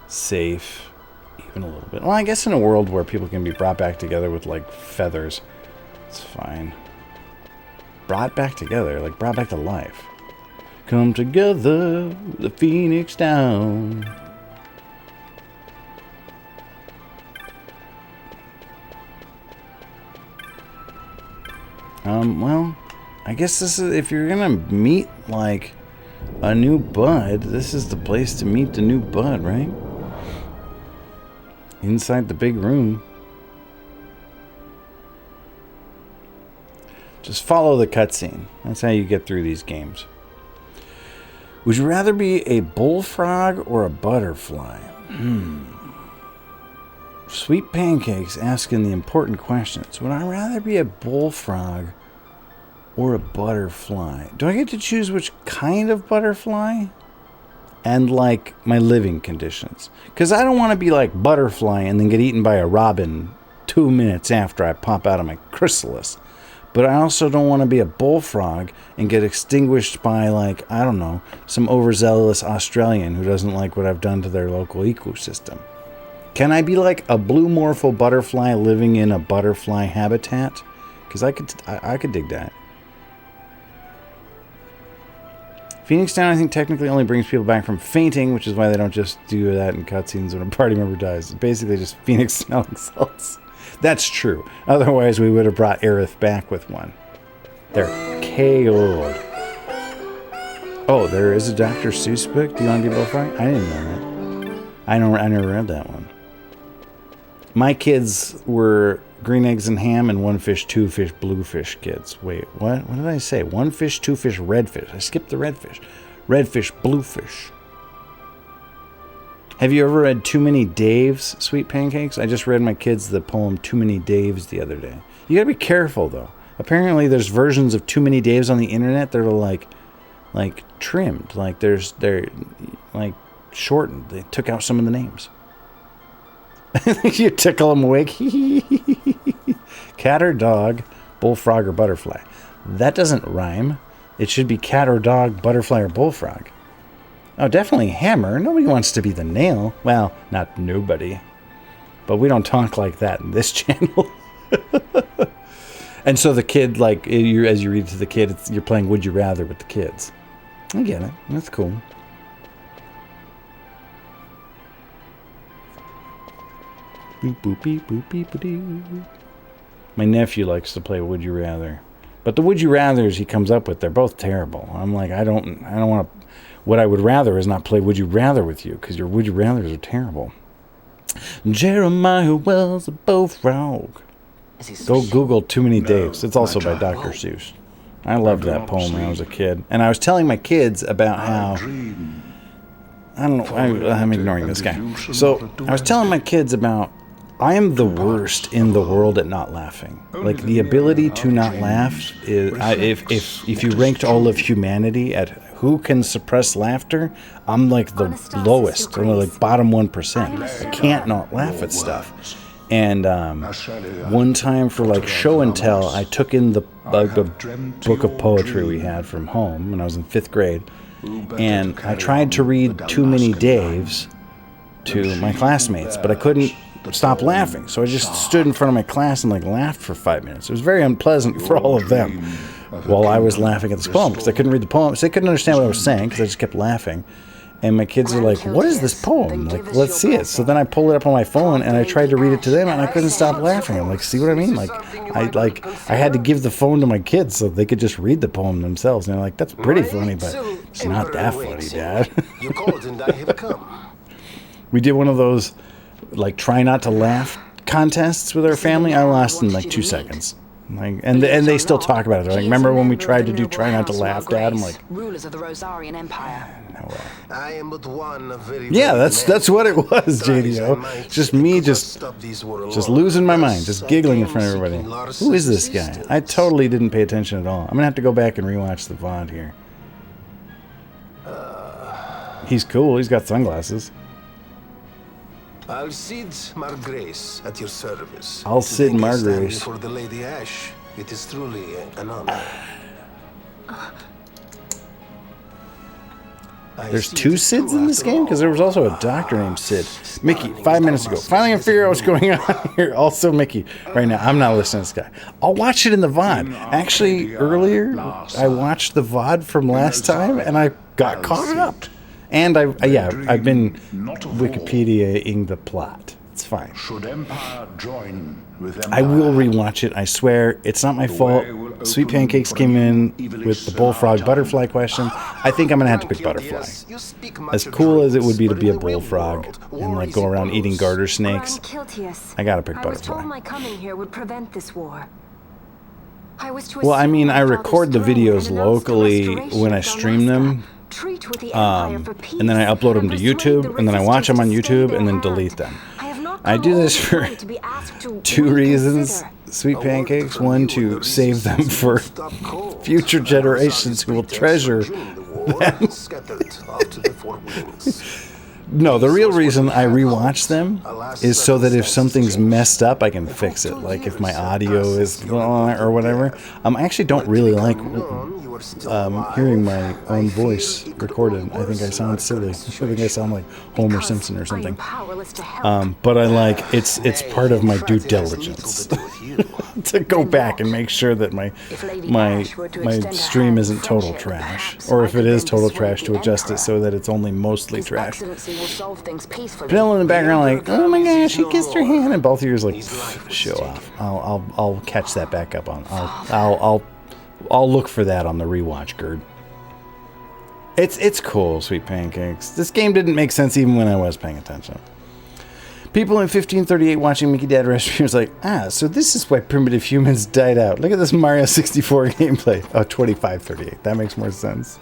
safe even a little bit. Well, I guess in a world where people can be brought back together with like feathers, it's fine. Brought back together, like brought back to life. Come together, the Phoenix down. Well, I guess this is, if you're gonna meet like a new bud, this is the place to meet the new bud, right? Inside the big room. Just follow the cutscene. That's how you get through these games. Would you rather be a bullfrog or a butterfly? Sweet Pancakes asking the important questions. Would I rather be a bullfrog or a butterfly? Do I get to choose which kind of butterfly? And like my living conditions. Because I don't want to be like butterfly and then get eaten by a robin 2 minutes after I pop out of my chrysalis. But I also don't want to be a bullfrog and get extinguished by, like, I don't know, some overzealous Australian who doesn't like what I've done to their local ecosystem. Can I be like a blue morpho butterfly living in a butterfly habitat? Because I could dig that. Phoenix Down, I think, technically only brings people back from fainting, which is why they don't just do that in cutscenes when a party member dies. It's basically just Phoenix smelling salts. That's true. Otherwise, we would have brought Aerith back with one. They're KO'd. Oh, there is a Dr. Seuss book? Do you want to be bullfrog? I didn't know that. I never read that one. My kids were green eggs and ham and one fish, two fish, blue fish kids. Wait, what? What did I say? One fish, two fish, red fish. I skipped the red fish. Red fish, blue fish. Have you ever read Too Many Daves, Sweet Pancakes? I just read my kids the poem Too Many Daves the other day. You gotta be careful, though. Apparently, there's versions of Too Many Daves on the internet that are like trimmed. Like, they're like shortened. They took out some of the names. You tickle them awake. Cat or dog, bullfrog or butterfly. That doesn't rhyme. It should be cat or dog, butterfly or bullfrog. Oh, definitely hammer. Nobody wants to be the nail. Well, not nobody. But we don't talk like that in this channel. And so the kid, like, as you read to the kid, you're playing Would You Rather with the kids. I get it. That's cool. Boop, boop, beep, boop, beep, ba-doo. My nephew likes to play Would You Rather. But the Would You Rathers he comes up with, they're both terrible. I'm like, I don't want to... What I would rather is not play Would You Rather with you, because your Would You Rathers are terrible. Jeremiah Wells, a bullfrog. Go Google Too Many Daves. It's also by Dr. Seuss. I loved that poem when I was a kid. And I was telling my kids about how... I don't know. I'm ignoring this guy. So I was telling my kids about... I am the worst in the world at not laughing. Like, the ability to not laugh is... If you ranked all of humanity at who can suppress laughter, I'm like the lowest. I'm like bottom 1%. I can't not laugh at stuff. And one time for like show and tell, I took in the book of poetry we had from home when I was in 5th grade. And I tried to read Too Many Daves to my classmates, but I couldn't stop laughing. So I just stood in front of my class and like laughed for 5 minutes. It was very unpleasant for all of them while I was laughing at this poem because I couldn't read the poem. So they couldn't understand what I was saying because I just kept laughing. And my kids are like, what is this poem? Like, let's see it. So then I pulled it up on my phone and I tried to read it to them and I couldn't stop laughing. I'm like, see what I mean? I had to give the phone to my kids so they could just read the poem themselves. And they're like, that's pretty funny, but it's not that funny, Dad. We did one of those like try not to laugh contests with our family. I lost in like 2 seconds. Like, and they still talk about it. They're like, remember when we tried to do try not to laugh, Dad? I'm like, rulers of the Rosarian Empire. no way. I am but one of very Yeah, that's what it was, JDO. Just me, just losing my mind, just giggling in front of everybody. Who is this guy? I totally didn't pay attention at all. I'm gonna have to go back and rewatch the VOD here. He's cool. He's got sunglasses. Alcide Margrace at your service. Alcide Margrace. For the Lady Ash, it is truly an honor. There's 2 Sids in this game? Because there was also a doctor named Sid. Mickey, 5 minutes ago. Finally gonna figure out what's going on here. Also, Mickey, right now, I'm not listening to this guy. I'll watch it in the VOD. Actually, earlier, I watched the VOD from last time, and I got caught up. And I've been Wikipediaing the plot. It's fine. Should Empire join with Empire, I will rewatch it. I swear, it's not my fault. Sweet Pancakes came in with the bullfrog butterfly question. I think I'm gonna have to pick butterfly. As cool as it would be to be a bullfrog and like go around eating garter snakes, I gotta pick I was told butterfly. my coming here would prevent this war. Well, I mean, I record the videos locally when I stream them. And then I upload them to YouTube, and then I watch them on YouTube, and then delete them. I do this for 2 reasons, Sweet Pancakes. 1, to save them for future generations who will treasure them. No, the real reason I rewatch them is so that if something's messed up, I can fix it. Like if my audio is or whatever. I actually don't really like hearing my own voice recorded. I think I sound silly. I think I sound like Homer Simpson or something. But I like it's part of my due diligence to go back and make sure that my stream isn't total trash, or if it is total trash, to adjust it so that it's only mostly trash. Vanilla in the background, like, oh my gosh, she kissed her hand, and both of you are like, show off. I'll catch that back up on. I'll look for that on the rewatch, Gerd. It's cool, Sweet Pancakes. This game didn't make sense even when I was paying attention. People in 1538 watching Mickey Dad Rescue was like, so this is why primitive humans died out. Look at this Mario 64 gameplay. Oh, 2538. That makes more sense.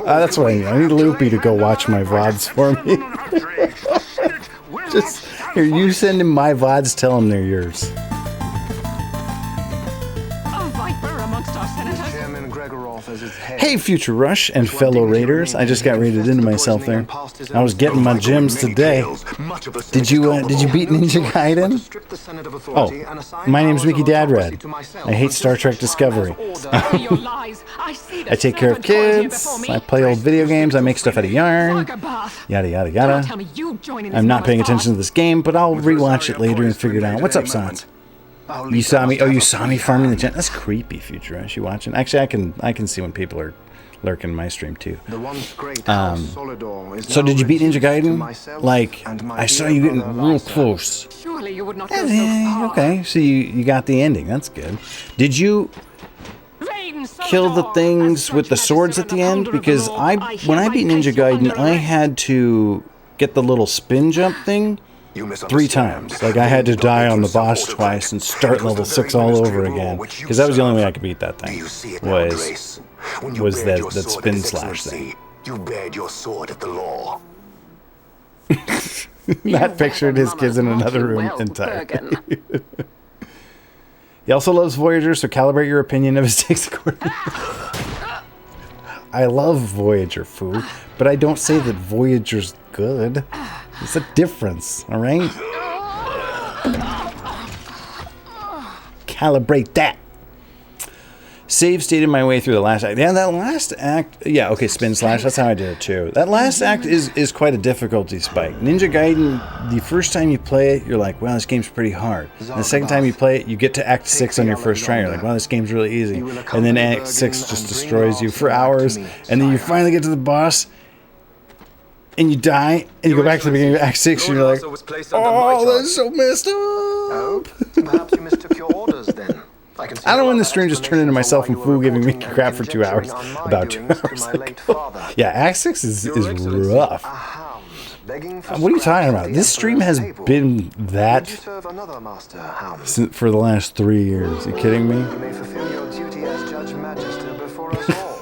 That's what I need. I need Loopy to go watch my VODs for me. Just, here, you send him my VODs, tell him they're yours. Hey, Future Rush and fellow Raiders. I just got raided into myself there. I was getting my gems today. Did you beat Ninja Gaiden? Oh, my name's Mickey Dadred. I hate Star Trek Discovery. I take care of kids. I play old video games. I make stuff out of yarn. Yada, yada, yada. I'm not paying attention to this game, but I'll rewatch it later and figure it out. What's up, Sans? You saw me. Oh, you saw me farming the gen. That's creepy, Future Rush. You watching? Actually, I can see when people are lurking in my stream too. So did you beat Ninja Gaiden? Like, I saw you getting real close. Surely you would not okay, so you got the ending. That's good. Did you kill the things with the swords at the end? Because when I beat Ninja Gaiden, I had to get the little spin jump thing 3 times. Like, I had to die on the boss twice and start level 6 all over again, because that was the only way I could beat that thing, was that spin slash thing. You bared your sword at the law. Matt pictured his kids in another room entirely. He also loves Voyager, so calibrate your opinion of his takes accordingly. I love Voyager, Foo, but I don't say that Voyager's good. There's a difference, all right? Calibrate that. Save stated my way through the last act. Yeah, that last act... Yeah, okay, spin slash. That's how I did it, too. That last act is quite a difficulty spike. Ninja Gaiden, the first time you play it, you're like, wow, this game's pretty hard. And the second time you play it, you get to Act 6 on your first try. You're like, wow, this game's really easy. And then Act 6 just destroys you for hours. And then you finally get to the boss, and you die, and you go back to the beginning of Act 6, and you're like, oh, that's so messed up. Perhaps you mistook your orders then. I don't want the stream just turn into myself and Foo giving me crap for 2 hours. About 2 hours ago. Yeah, Act 6 is rough. What are you talking about? This stream has been that for the last 3 years. Are you kidding me? You may fulfill your duty as Judge Magister before us all.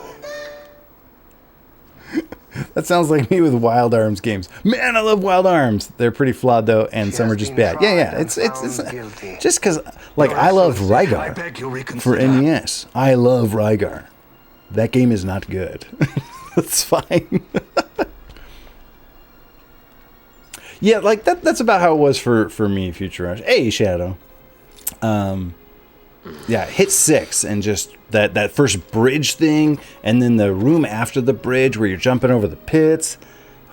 That sounds like me with Wild Arms games. Man, I love Wild Arms. They're pretty flawed though, and some are just bad. Yeah. It's just because, like, I love Rygar for NES. I love Rygar. That game is not good. That's fine. Yeah, like that's about how it was for me, Future Rush. Hey, Shadow. Yeah, hit 6 and just that first bridge thing, and then the room after the bridge where you're jumping over the pits.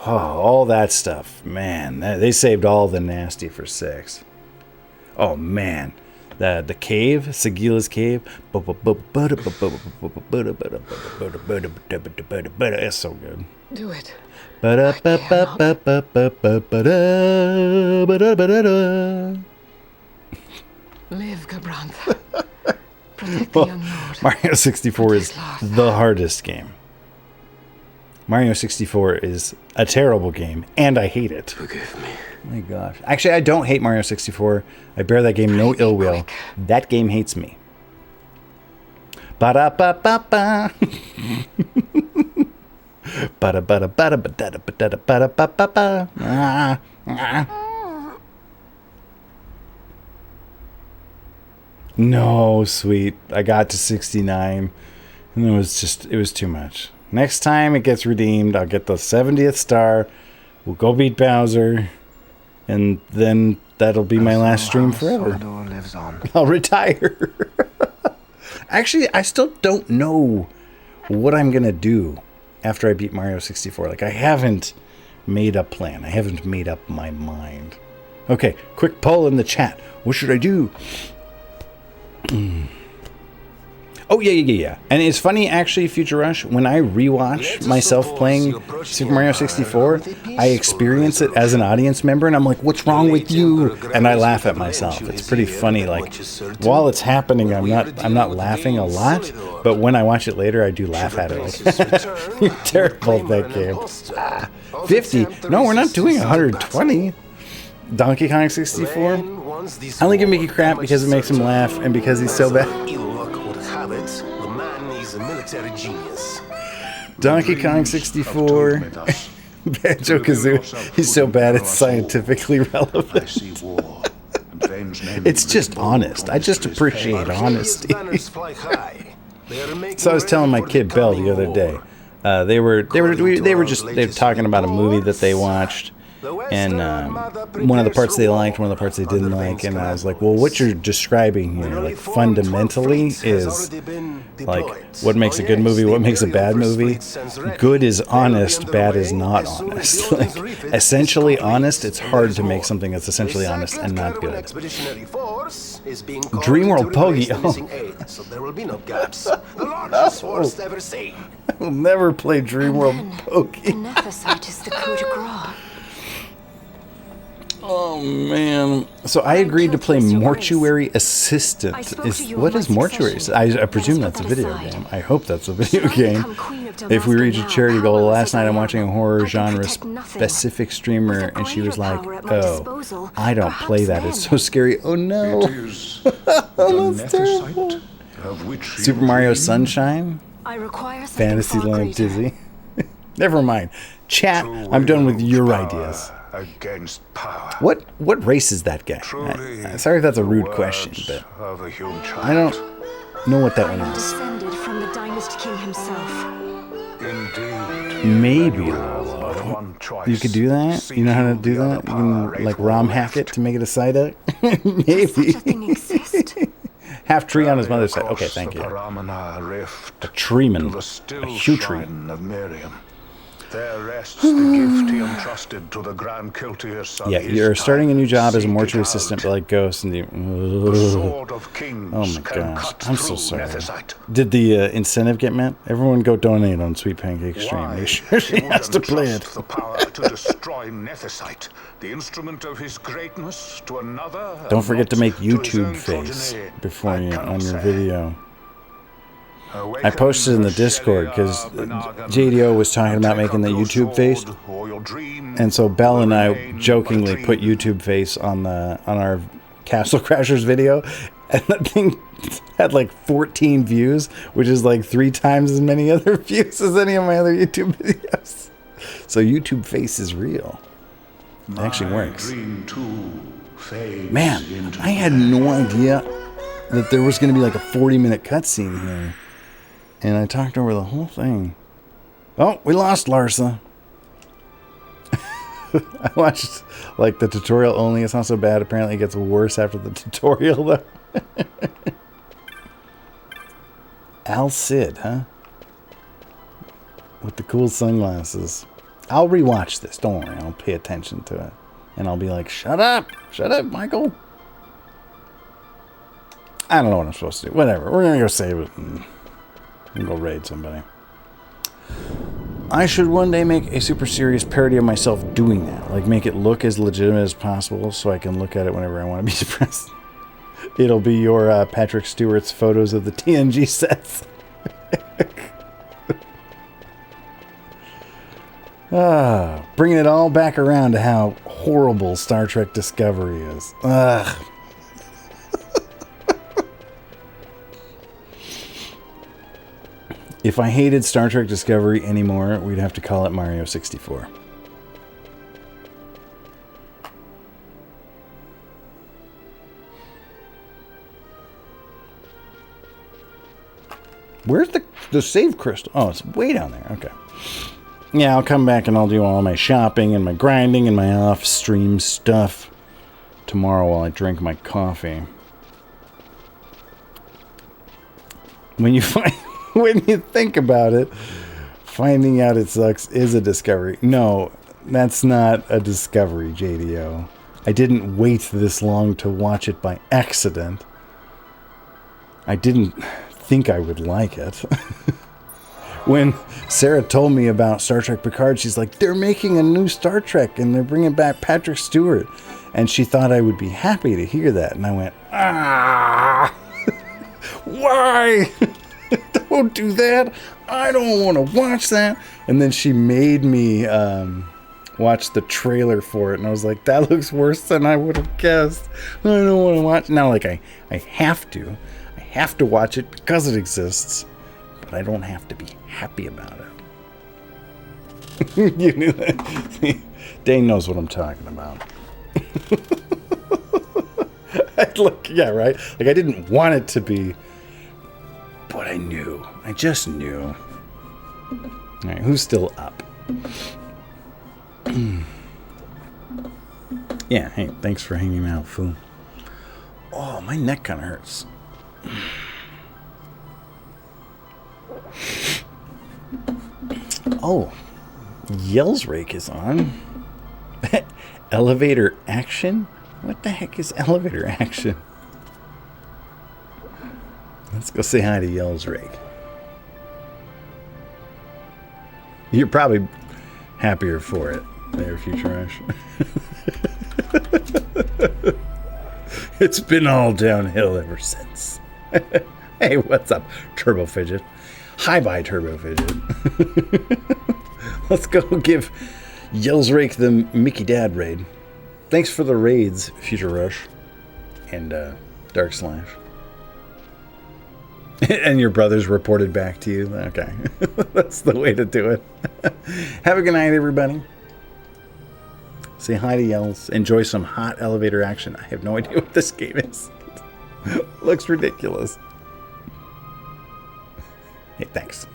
Oh, all that stuff. Man, they saved all the nasty for 6. Oh, man. The cave, Sagila's cave. It's so good. Do it. Live, Gabranth. Protect the young lord. Mario 64 is the hardest game. Mario 64 is a terrible game, and I hate it. Forgive me. Oh my gosh. Actually, I don't hate Mario 64. I bear that game no ill will. That game hates me. Ba-da-ba-ba-ba. Ba-da-ba-da-ba-da-ba-da-ba-da-ba-da-ba-da-ba-da. No, sweet. I got to 69, and it was too much. Next time it gets redeemed, I'll get the 70th star. We'll go beat Bowser, and then that'll be my last stream forever. I'll retire. Actually, I still don't know what I'm gonna do after I beat Mario 64. Like, I haven't made a plan. I haven't made up my mind. Okay, quick poll in the chat. What should I do? Oh, yeah. And it's funny, actually, Future Rush, when I rewatch myself playing Super Mario 64, I experience it as an audience member, and I'm like, what's wrong with you? And I laugh at myself. It's pretty funny. Like, while it's happening, I'm not laughing a lot, but when I watch it later, I do laugh at it. Like, you're terrible at that game. 50? No, we're not doing 120. Donkey Kong 64? I only give Mickey crap because it makes him laugh and because he's so bad. Donkey Kong 64. Banjo-Kazooie. He's so bad it's scientifically relevant. It's just honest. I just appreciate honesty. So I was telling my kid Belle the other day. They were talking about a movie that they watched. And one of the parts they liked, one of the parts they didn't like, and I was like, well, what you're describing here, like, fundamentally is, like, what makes a good movie, what makes a bad movie. Good is honest, bad is not honest. Like, essentially honest, it's hard to make something that's essentially honest and not good. Dreamworld Pogi. I will never play Dreamworld Pogi. Oh, man. So I agreed to play Mortuary Assistant. What is Mortuary? I presume that's a video game. I hope that's a video game. If we reach a charity goal, last night I'm watching a horror genre specific streamer, and she was like, oh, I don't play that. It's so scary. Oh, no. That's terrible. Super Mario Sunshine? Fantasyland Dizzy? Never mind. Chat, I'm done with your ideas. Against power. What race is that guy? Sorry if that's a rude question, but I don't know what that one is. Descended from the Dynast King himself. Indeed. Maybe Lolo. You could do that? You know how to do that? You can, like, ROM hack it to make it a side up? Maybe. Half tree on his mother's side. Okay, thank you. A treeman. A Hugh tree. There rests the gift he entrusted to the Grand Kiltier. Yeah, you're starting a new job as a mortuary assistant, but like ghosts and oh my gosh, I'm so sorry. Did the incentive get met? Everyone go donate on Sweet Pancake Stream. Make sure she has to play it. The power to destroy Nethicite, the instrument of his greatness, to another. Don't forget to make YouTube face before you on your video. I posted in the Discord because JDO was talking about making the YouTube face, and so Belle and I jokingly put YouTube face on our Castle Crashers video, and that thing had like 14 views, which is like 3 times as many other views as any of my other YouTube videos. So YouTube face is real. It actually works. Man, I had no idea that there was going to be like a 40-minute cutscene here. And I talked over the whole thing. Oh, we lost Larsa. I watched like the tutorial only. It's not so bad. Apparently it gets worse after the tutorial though. Al Cid, huh? With the cool sunglasses. I'll rewatch this. Don't worry. I'll pay attention to it. And I'll be like, shut up. Shut up, Michael. I don't know what I'm supposed to do. Whatever. We're going to go save it and go raid somebody. I should one day make a super serious parody of myself doing that. Like, make it look as legitimate as possible so I can look at it whenever I want to be depressed. It'll be your Patrick Stewart's photos of the TNG sets. Bringing it all back around to how horrible Star Trek Discovery is. Ugh. If I hated Star Trek Discovery anymore, we'd have to call it Mario 64. Where's the save crystal? Oh, it's way down there. Okay. Yeah, I'll come back and I'll do all my shopping and my grinding and my off-stream stuff tomorrow while I drink my coffee. When you think about it, finding out it sucks is a discovery. No, that's not a discovery, JDO. I didn't wait this long to watch it by accident. I didn't think I would like it. When Sarah told me about Star Trek Picard, she's like, they're making a new Star Trek and they're bringing back Patrick Stewart. And she thought I would be happy to hear that. And I went, why? Don't do that. I don't want to watch that. And then she made me watch the trailer for it. And I was like, that looks worse than I would have guessed. I don't want to watch. Now, like, I have to. I have to watch it because it exists. But I don't have to be happy about it. You knew that. Dane knows what I'm talking about. Look, yeah, right? Like, I didn't want it to be, but I knew. I just knew. All right, who's still up? Yeah, hey, thanks for hanging out, fool. Oh, my neck kind of hurts. Oh, Yell's Rake is on. Elevator action? What the heck is elevator action? Let's go say hi to Yell's Rake. You're probably happier for it there, Future Rush. It's been all downhill ever since. Hey, what's up, Turbo Fidget? Hi-bye, Turbo Fidget. Let's go give Yell's Rake the Mickey Dad raid. Thanks for the raids, Future Rush. And Dark Slash. And your brothers reported back to you? Okay. That's the way to do it. Have a good night, everybody. Say hi to Yells. Enjoy some hot elevator action. I have no idea what this game is. Looks ridiculous. Hey, thanks.